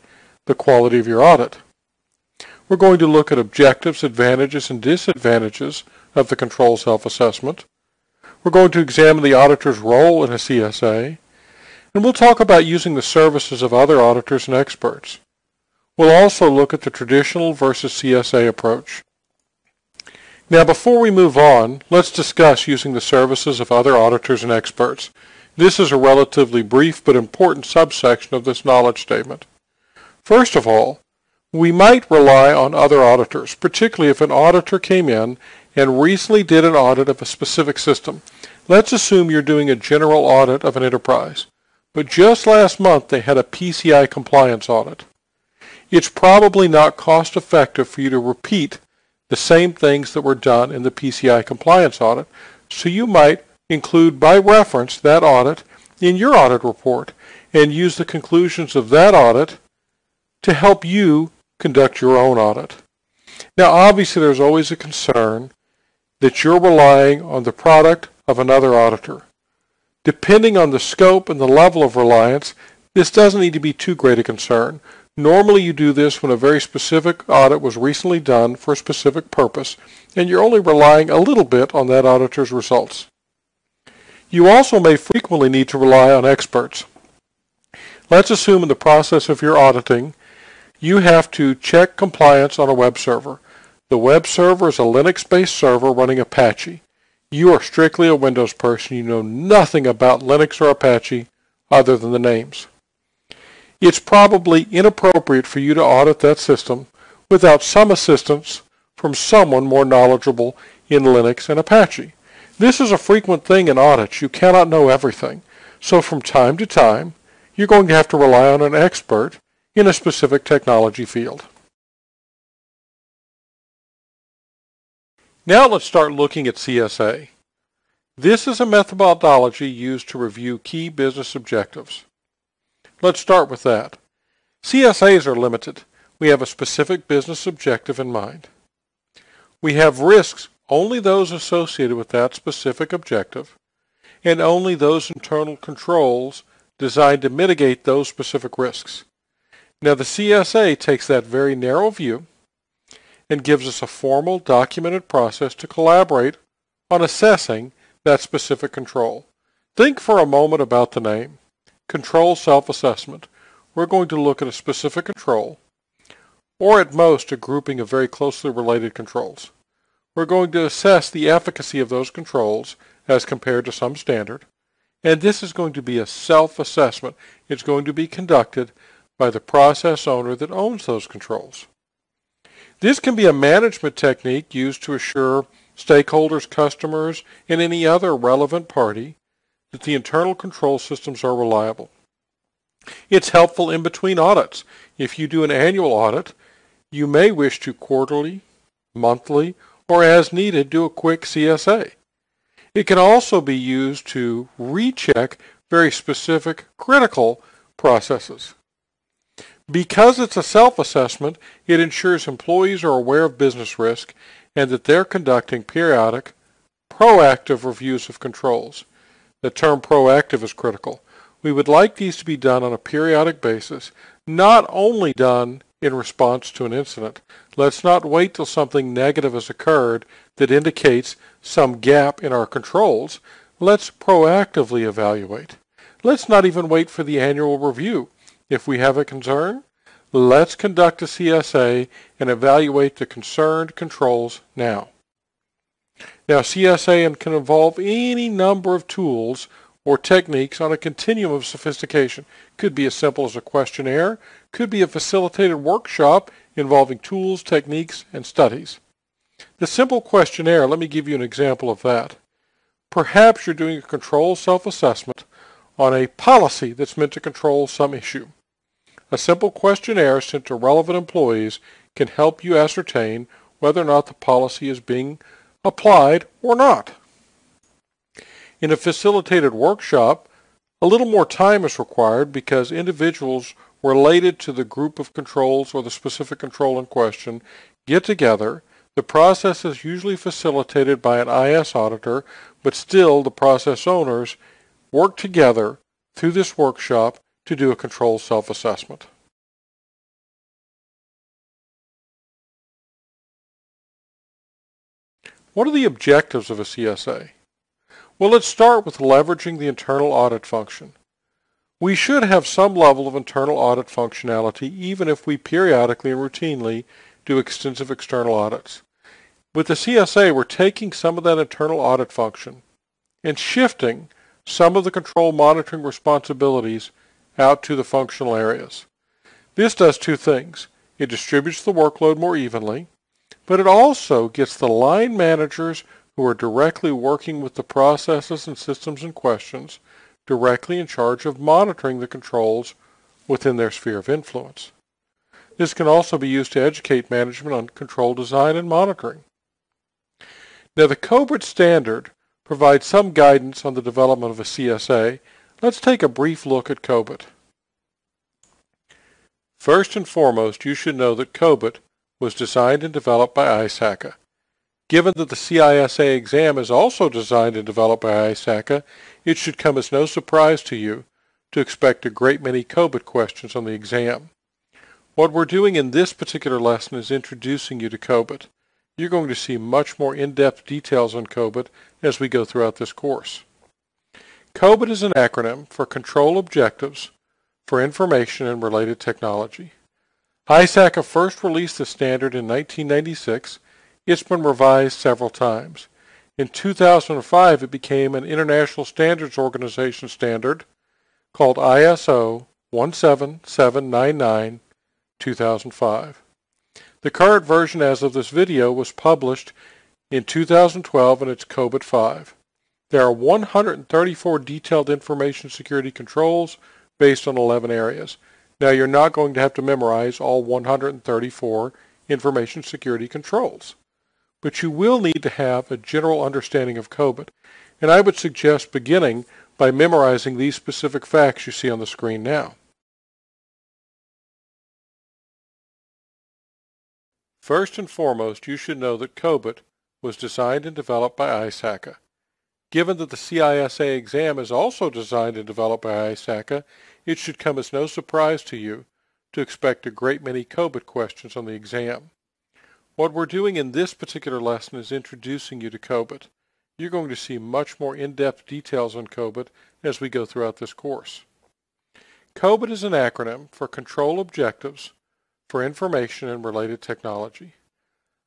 the quality of your audit. We're going to look at objectives, advantages, and disadvantages of the control self-assessment. We're going to examine the auditor's role in a CSA, and we'll talk about using the services of other auditors and experts. We'll also look at the traditional versus CSA approach. Now, before we move on, let's discuss using the services of other auditors and experts. This is a relatively brief but important subsection of this knowledge statement. First of all, we might rely on other auditors, particularly if an auditor came in and recently did an audit of a specific system. Let's assume you're doing a general audit of an enterprise, but just last month they had a PCI compliance audit. It's probably not cost effective for you to repeat the same things that were done in the PCI compliance audit, so you might include by reference that audit in your audit report and use the conclusions of that audit to help you conduct your own audit. Now, obviously, there's always a concern that you're relying on the product of another auditor. Depending on the scope and the level of reliance, this doesn't need to be too great a concern. Normally, you do this when a very specific audit was recently done for a specific purpose, and you're only relying a little bit on that auditor's results. You also may frequently need to rely on experts. Let's assume in the process of your auditing, you have to check compliance on a web server. The web server is a Linux-based server running Apache. You are strictly a Windows person. You know nothing about Linux or Apache other than the names. It's probably inappropriate for you to audit that system without some assistance from someone more knowledgeable in Linux and Apache. This is a frequent thing in audits. You cannot know everything. So from time to time, you're going to have to rely on an expert in a specific technology field. Now let's start looking at CSA. This is a methodology used to review key business objectives. Let's start with that. CSAs are limited. We have a specific business objective in mind. We have risks, only those associated with that specific objective, and only those internal controls designed to mitigate those specific risks. Now the CSA takes that very narrow view and gives us a formal documented process to collaborate on assessing that specific control. Think for a moment about the name. Control self-assessment. We're going to look at a specific control, or at most a grouping of very closely related controls. We're going to assess the efficacy of those controls as compared to some standard, and this is going to be a self-assessment. It's going to be conducted by the process owner that owns those controls. This can be a management technique used to assure stakeholders, customers, and any other relevant party that the internal control systems are reliable. It's helpful in between audits. If you do an annual audit, you may wish to quarterly, monthly, or as needed do a quick CSA. It can also be used to recheck very specific critical processes. Because it's a self-assessment, it ensures employees are aware of business risk and that they're conducting periodic, proactive reviews of controls. The term proactive is critical. We would like these to be done on a periodic basis, not only done in response to an incident. Let's not wait till something negative has occurred that indicates some gap in our controls. Let's proactively evaluate. Let's not even wait for the annual review. If we have a concern, let's conduct a CSA and evaluate the concerned controls now. Now, CSA can involve any number of tools or techniques on a continuum of sophistication. Could be as simple as a questionnaire, could be a facilitated workshop involving tools, techniques, and studies. The simple questionnaire, let me give you an example of that. Perhaps you're doing a control self-assessment on a policy that's meant to control some issue. A simple questionnaire sent to relevant employees can help you ascertain whether or not the policy is being applied or not. In a facilitated workshop, a little more time is required because individuals related to the group of controls or the specific control in question get together. The process is usually facilitated by an IS auditor, but still the process owners work together through this workshop to do a control self-assessment. What are the objectives of a CSA? Well, let's start with leveraging the internal audit function. We should have some level of internal audit functionality even if we periodically and routinely do extensive external audits. With the CSA, we're taking some of that internal audit function and shifting some of the control monitoring responsibilities out to the functional areas. This does two things. It distributes the workload more evenly, but it also gets the line managers who are directly working with the processes and systems in questions directly in charge of monitoring the controls within their sphere of influence. This can also be used to educate management on control design and monitoring. Now, the COBIT standard provides some guidance on the development of a CSA. Let's take a brief look at COBIT. First and foremost, you should know that COBIT was designed and developed by CISA. Given that the CISA exam is also designed and developed by CISA, it should come as no surprise to you to expect a great many COBIT questions on the exam. What we're doing in this particular lesson is introducing you to COBIT. You're going to see much more in-depth details on COBIT as we go throughout this course. COBIT is an acronym for Control Objectives for Information and Related Technology. CISA first released the standard in 1996. It's been revised several times. In 2005, it became an International Standards Organization standard called ISO 17799-2005. The current version as of this video was published in 2012 and it's COBIT 5. There are 134 detailed information security controls based on 11 areas. Now, you're not going to have to memorize all 134 information security controls, but you will need to have a general understanding of COBIT, and I would suggest beginning by memorizing these specific facts you see on the screen now. First and foremost, you should know that COBIT was designed and developed by CISA. Given that the CISA exam is also designed and developed by CISA, it should come as no surprise to you to expect a great many COBIT questions on the exam. What we're doing in this particular lesson is introducing you to COBIT. You're going to see much more in-depth details on COBIT as we go throughout this course. COBIT is an acronym for Control Objectives for Information and Related Technology.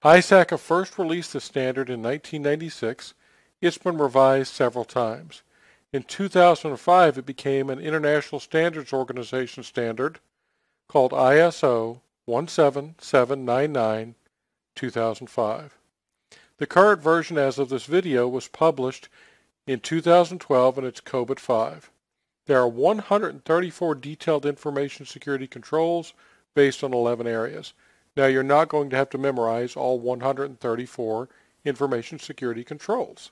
CISA first released the standard in 1996. It's been revised several times. In 2005, it became an International Standards Organization standard called ISO 17799-2005. The current version as of this video was published in 2012 and it's COBIT 5. There are 134 detailed information security controls based on 11 areas. Now, you're not going to have to memorize all 134 information security controls,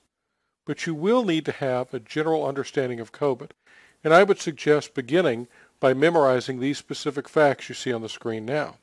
but you will need to have a general understanding of COBIT, and I would suggest beginning by memorizing these specific facts you see on the screen now.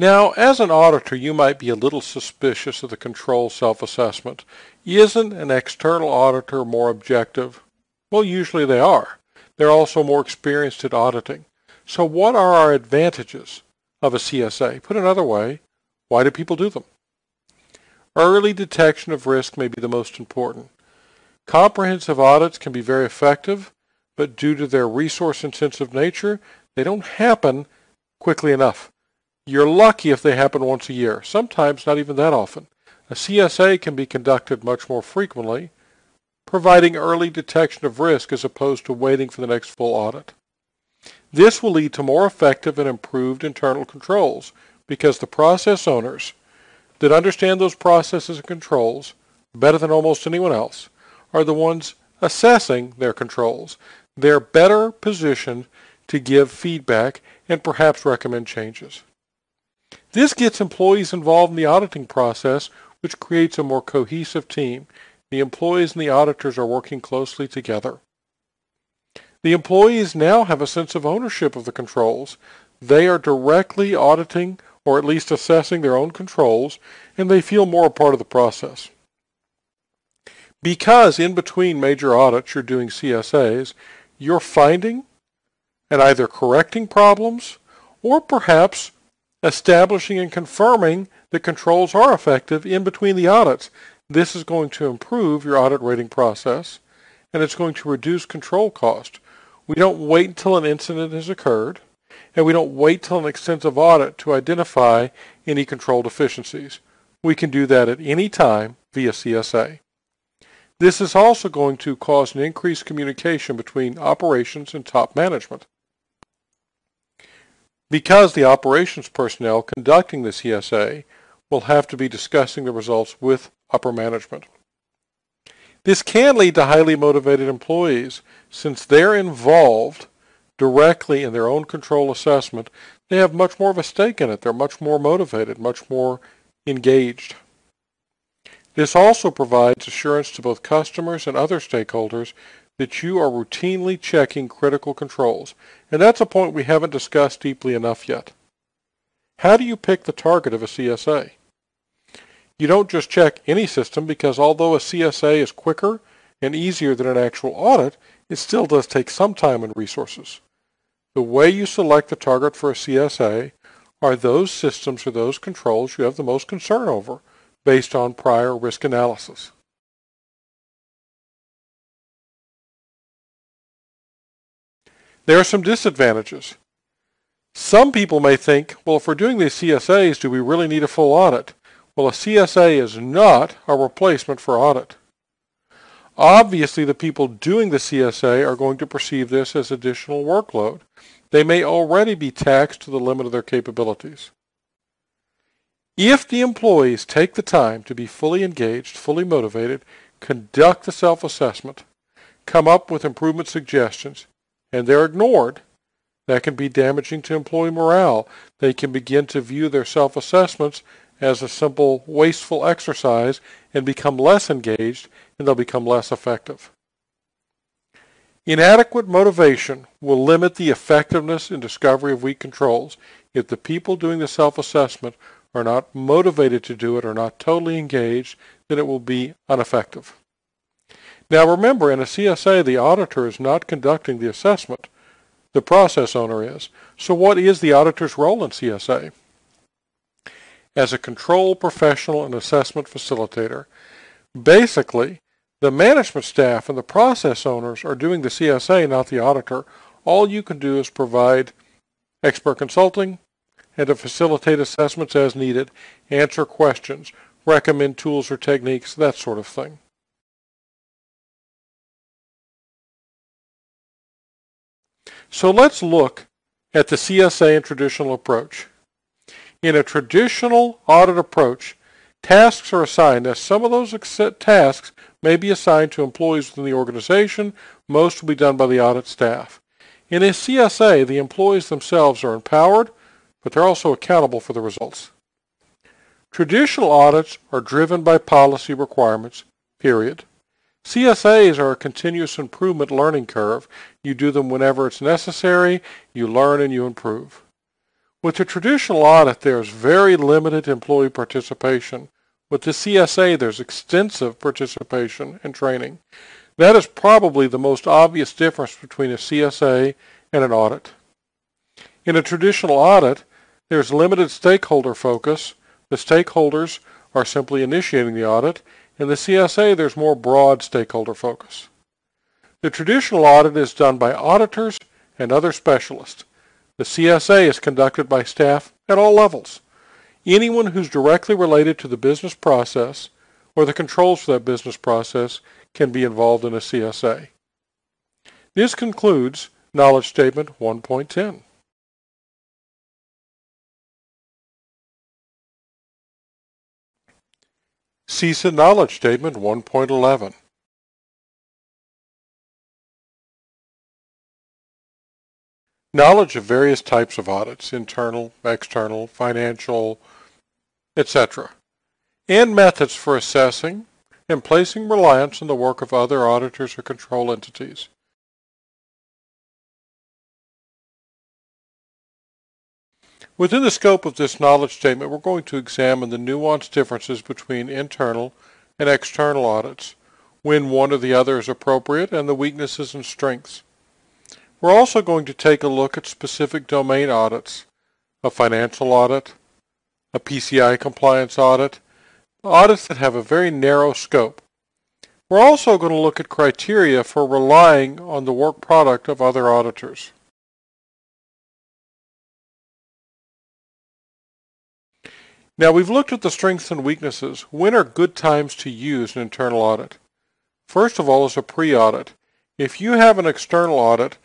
Now, as an auditor, you might be a little suspicious of the control self-assessment. Isn't an external auditor more objective? Well, usually they are. They're also more experienced at auditing. So what are our advantages of a CSA? Put another way, why do people do them? Early detection of risk may be the most important. Comprehensive audits can be very effective, but due to their resource-intensive nature, they don't happen quickly enough. You're lucky if they happen once a year, sometimes not even that often. A CSA can be conducted much more frequently, providing early detection of risk as opposed to waiting for the next full audit. This will lead to more effective and improved internal controls because the process owners that understand those processes and controls better than almost anyone else are the ones assessing their controls. They're better positioned to give feedback and perhaps recommend changes. This gets employees involved in the auditing process, which creates a more cohesive team. The employees and the auditors are working closely together. The employees now have a sense of ownership of the controls. They are directly auditing or at least assessing their own controls, and they feel more a part of the process. Because in between major audits you're doing CSAs, you're finding and either correcting problems or perhaps establishing and confirming that controls are effective in between the audits. This is going to improve your audit rating process, and it's going to reduce control cost. We don't wait until an incident has occurred, and we don't wait till an extensive audit to identify any control deficiencies. We can do that at any time via CSA. This is also going to cause an increased communication between operations and top management, because the operations personnel conducting the CSA will have to be discussing the results with upper management. This can lead to highly motivated employees. Since they're involved directly in their own control assessment, they have much more of a stake in it. They're much more motivated, much more engaged. This also provides assurance to both customers and other stakeholders that you are routinely checking critical controls. And that's a point we haven't discussed deeply enough yet. How do you pick the target of a CSA? You don't just check any system, because although a CSA is quicker and easier than an actual audit, it still does take some time and resources. The way you select the target for a CSA are those systems or those controls you have the most concern over based on prior risk analysis. There are some disadvantages. Some people may think, well, if we're doing these CSAs, do we really need a full audit? Well, a CSA is not a replacement for audit. Obviously, the people doing the CSA are going to perceive this as additional workload. They may already be taxed to the limit of their capabilities. If the employees take the time to be fully engaged, fully motivated, conduct the self-assessment, come up with improvement suggestions, and they're ignored, that can be damaging to employee morale. They can begin to view their self-assessments as a simple, wasteful exercise and become less engaged, and they'll become less effective. Inadequate motivation will limit the effectiveness and discovery of weak controls. If the people doing the self-assessment are not motivated to do it or not totally engaged, then it will be ineffective. Now remember, in a CSA, the auditor is not conducting the assessment. The process owner is. So what is the auditor's role in CSA? As a control professional and assessment facilitator, basically, the management staff and the process owners are doing the CSA, not the auditor. All you can do is provide expert consulting and to facilitate assessments as needed, answer questions, recommend tools or techniques, that sort of thing. So let's look at the CSA and traditional approach. In a traditional audit approach, tasks are assigned. Now, some of those tasks may be assigned to employees within the organization. Most will be done by the audit staff. In a CSA, the employees themselves are empowered, but they're also accountable for the results. Traditional audits are driven by policy requirements, period. CSAs are a continuous improvement learning curve. You do them whenever it's necessary, you learn and you improve. With the traditional audit, there's very limited employee participation. With the CSA, there's extensive participation and training. That is probably the most obvious difference between a CSA and an audit. In a traditional audit, there's limited stakeholder focus. The stakeholders are simply initiating the audit. In the CSA, there's more broad stakeholder focus. The traditional audit is done by auditors and other specialists. The CSA is conducted by staff at all levels. Anyone who's directly related to the business process or the controls for that business process can be involved in a CSA. This concludes Knowledge Statement 1.10. CISA Knowledge Statement 1.11. Knowledge of various types of audits, internal, external, financial, etc., and methods for assessing and placing reliance on the work of other auditors or control entities. Within the scope of this knowledge statement, we're going to examine the nuanced differences between internal and external audits, when one or the other is appropriate, and the weaknesses and strengths. We're also going to take a look at specific domain audits, a financial audit, a PCI compliance audit, audits that have a very narrow scope. We're also going to look at criteria for relying on the work product of other auditors. Now we've looked at the strengths and weaknesses. When are good times to use an internal audit? First of all is a pre-audit. If you have an external audit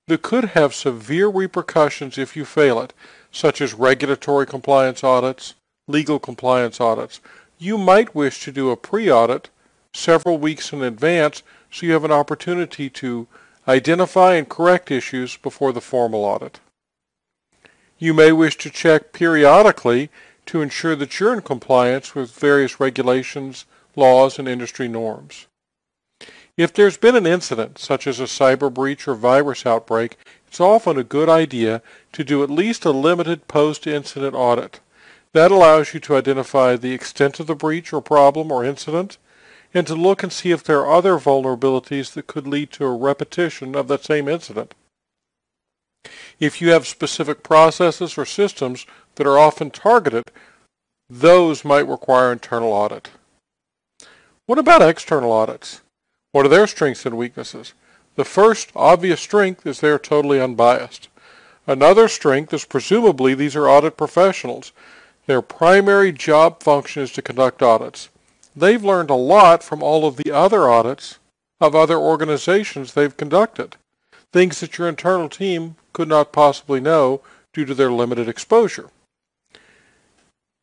that could have severe repercussions if you fail it, such as regulatory compliance audits, legal compliance audits, you might wish to do a pre-audit several weeks in advance so you have an opportunity to identify and correct issues before the formal audit. You may wish to check periodically to ensure that you're in compliance with various regulations, laws, and industry norms. If there's been an incident, such as a cyber breach or virus outbreak, it's often a good idea to do at least a limited post-incident audit. That allows you to identify the extent of the breach or problem or incident, and to look and see if there are other vulnerabilities that could lead to a repetition of that same incident. If you have specific processes or systems that are often targeted, those might require internal audit. What about external audits? What are their strengths and weaknesses? The first obvious strength is they are totally unbiased. Another strength is presumably these are audit professionals. Their primary job function is to conduct audits. They've learned a lot from all of the other audits of other organizations they've conducted, things that your internal team could not possibly know due to their limited exposure.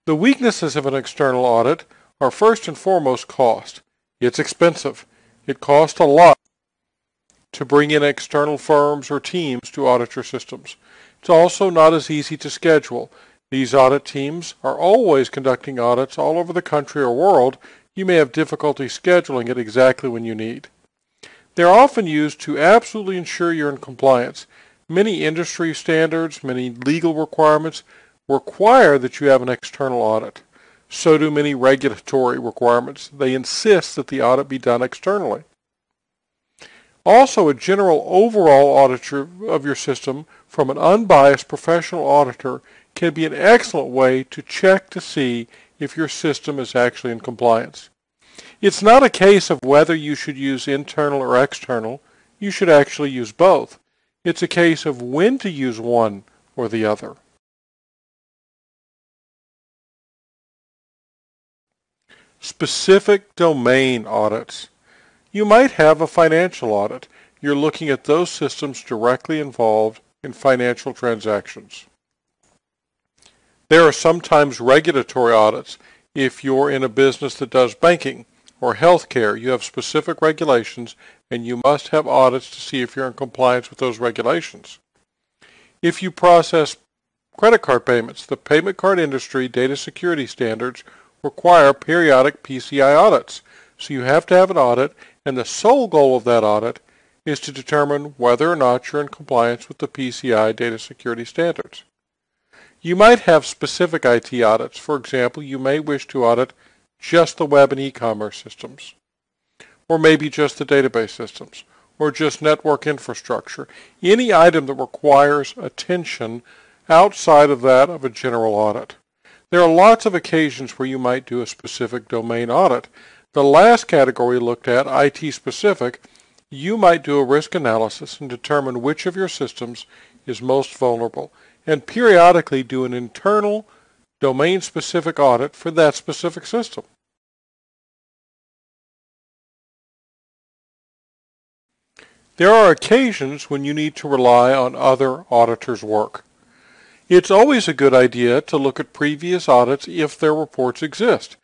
The weaknesses of an external audit are first and foremost cost. It's expensive. It costs a lot to bring in external firms or teams to audit your systems. It's also not as easy to schedule. These audit teams are always conducting audits all over the country or world. You may have difficulty scheduling it exactly when you need. They're often used to absolutely ensure you're in compliance. Many industry standards, many legal requirements require that you have an external audit. So do many regulatory requirements. They insist that the audit be done externally. Also, a general overall audit of your system from an unbiased professional auditor can be an excellent way to check to see if your system is actually in compliance. It's not a case of whether you should use internal or external. You should actually use both. It's a case of when to use one or the other. Specific domain audits. You might have a financial audit. You're looking at those systems directly involved in financial transactions. There are sometimes regulatory audits. If you're in a business that does banking or healthcare, you have specific regulations and you must have audits to see if you're in compliance with those regulations. If you process credit card payments, the payment card industry data security standards require periodic PCI audits. So you have to have an audit, and the sole goal of that audit is to determine whether or not you're in compliance with the PCI data security standards. You might have specific IT audits. For example, you may wish to audit just the web and e-commerce systems, or maybe just the database systems, or just network infrastructure. Any item that requires attention outside of that of a general audit. There are lots of occasions where you might do a specific domain audit. The last category looked at, IT specific, you might do a risk analysis and determine which of your systems is most vulnerable, and periodically do an internal domain-specific audit for that specific system. There are occasions when you need to rely on other auditors' work. It's always a good idea to look at previous audits if their reports exist.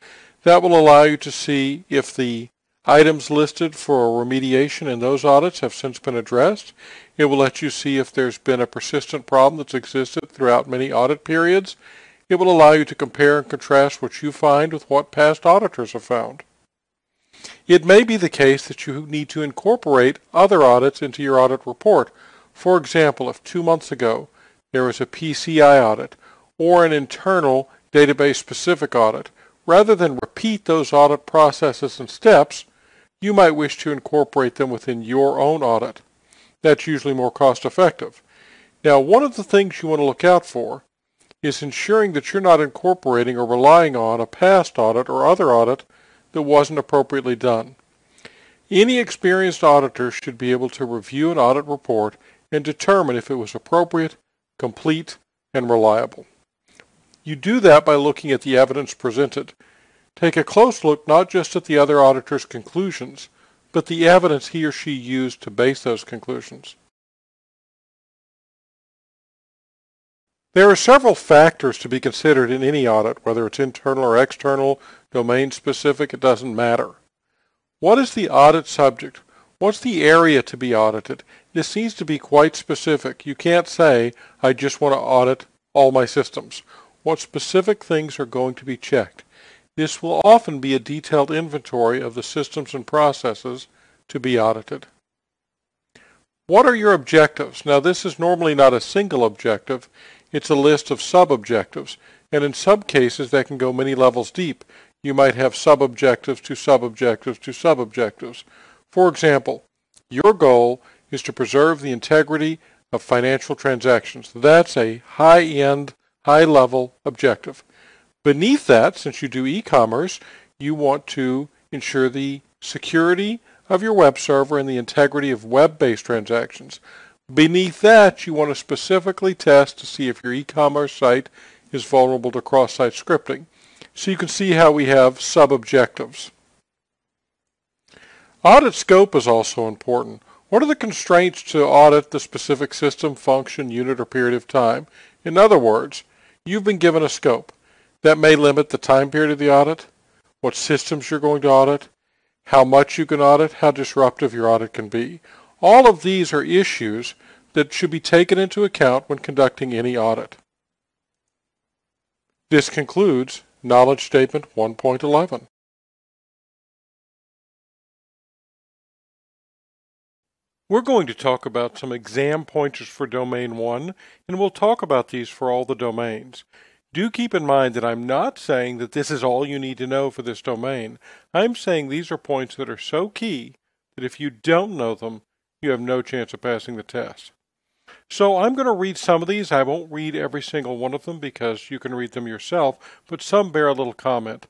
That will allow you to see if the items listed for remediation in those audits have since been addressed. It will let you see if there's been a persistent problem that's existed throughout many audit periods. It will allow you to compare and contrast what you find with what past auditors have found. It may be the case that you need to incorporate other audits into your audit report. For example, if 2 months ago there was a PCI audit or an internal database-specific audit, rather than repeat those audit processes and steps, you might wish to incorporate them within your own audit. That's usually more cost-effective. Now, one of the things you want to look out for is ensuring that you're not incorporating or relying on a past audit or other audit that wasn't appropriately done. Any experienced auditor should be able to review an audit report and determine if it was appropriate, complete, and reliable. You do that by looking at the evidence presented. Take a close look not just at the other auditor's conclusions, but the evidence he or she used to base those conclusions. There are several factors to be considered in any audit, whether it's internal or external, domain-specific, it doesn't matter. What is the audit subject? What's the area to be audited? This needs to be quite specific. You can't say, I just want to audit all my systems. What specific things are going to be checked? This will often be a detailed inventory of the systems and processes to be audited. What are your objectives? Now, this is normally not a single objective. It's a list of sub-objectives, and in some cases that can go many levels deep. You might have sub-objectives to sub-objectives to sub-objectives. For example, your goal is to preserve the integrity of financial transactions. That's a high-end, high-level objective. Beneath that, since you do e-commerce, you want to ensure the security of your web server and the integrity of web-based transactions. Beneath that, you want to specifically test to see if your e-commerce site is vulnerable to cross-site scripting. So you can see how we have sub-objectives. Audit scope is also important. What are the constraints to audit the specific system, function, unit, or period of time? In other words, you've been given a scope. That may limit the time period of the audit, what systems you're going to audit, how much you can audit, how disruptive your audit can be. All of these are issues that should be taken into account when conducting any audit. This concludes Knowledge Statement 1.11. We're going to talk about some exam pointers for Domain 1, and we'll talk about these for all the domains. Do keep in mind that I'm not saying that this is all you need to know for this domain. I'm saying these are points that are so key that if you don't know them, you have no chance of passing the test. So I'm going to read some of these. I won't read every single one of them because you can read them yourself, but some bear a little comment.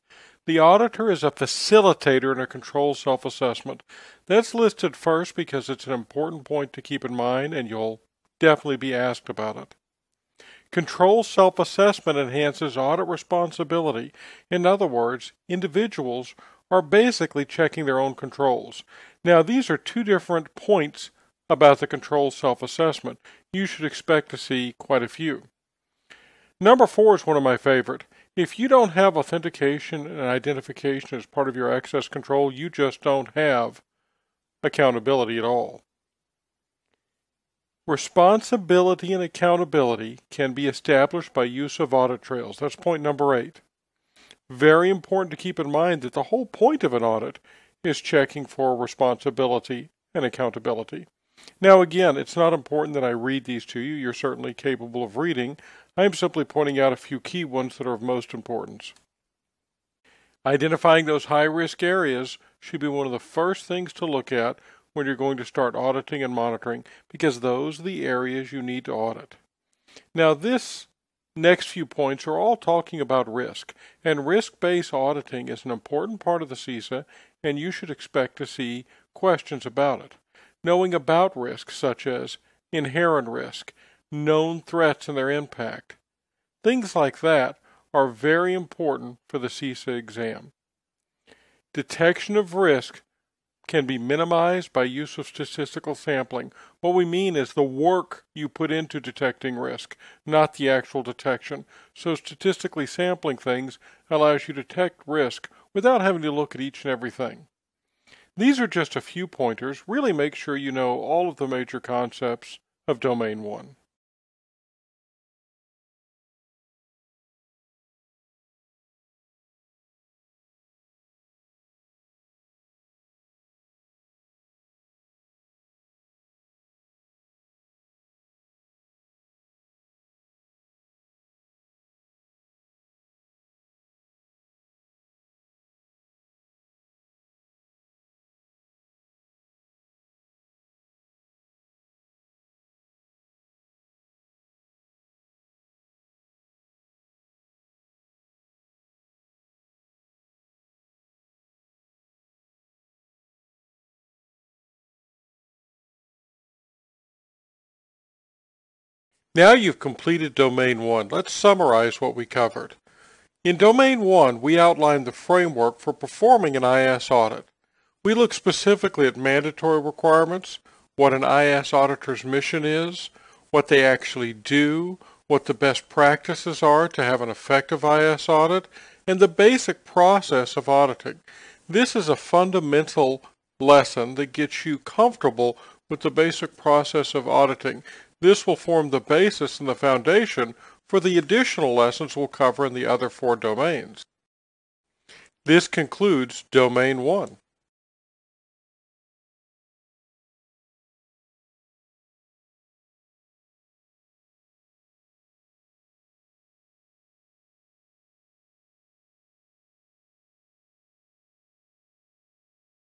The auditor is a facilitator in a controlled self-assessment. That's listed first because it's an important point to keep in mind, and you'll definitely be asked about it. Controlled self-assessment enhances audit responsibility. In other words, individuals are basically checking their own controls. Now, these are two different points about the controlled self-assessment. You should expect to see quite a few. Number 4 is one of my favorite. If you don't have authentication and identification as part of your access control, you just don't have accountability at all. Responsibility and accountability can be established by use of audit trails. That's point number 8. Very important to keep in mind that the whole point of an audit is checking for responsibility and accountability. Now again, it's not important that I read these to you. You're certainly capable of reading. I am simply pointing out a few key ones that are of most importance. Identifying those high-risk areas should be one of the first things to look at when you're going to start auditing and monitoring, because those are the areas you need to audit. Now, this next few points are all talking about risk, and risk-based auditing is an important part of the CISA, and you should expect to see questions about it. Knowing about risks such as inherent risk, known threats and their impact, things like that are very important for the CISA exam. Detection of risk can be minimized by use of statistical sampling. What we mean is the work you put into detecting risk, not the actual detection. So statistically sampling things allows you to detect risk without having to look at each and everything. These are just a few pointers. Really make sure you know all of the major concepts of Domain 1. Now you've completed Domain 1. Let's summarize what we covered. In Domain 1, we outlined the framework for performing an IS audit. We look specifically at mandatory requirements, what an IS auditor's mission is, what they actually do, what the best practices are to have an effective IS audit, and the basic process of auditing. This is a fundamental lesson that gets you comfortable with the basic process of auditing. This will form the basis and the foundation for the additional lessons we'll cover in the other 4 domains. This concludes Domain 1.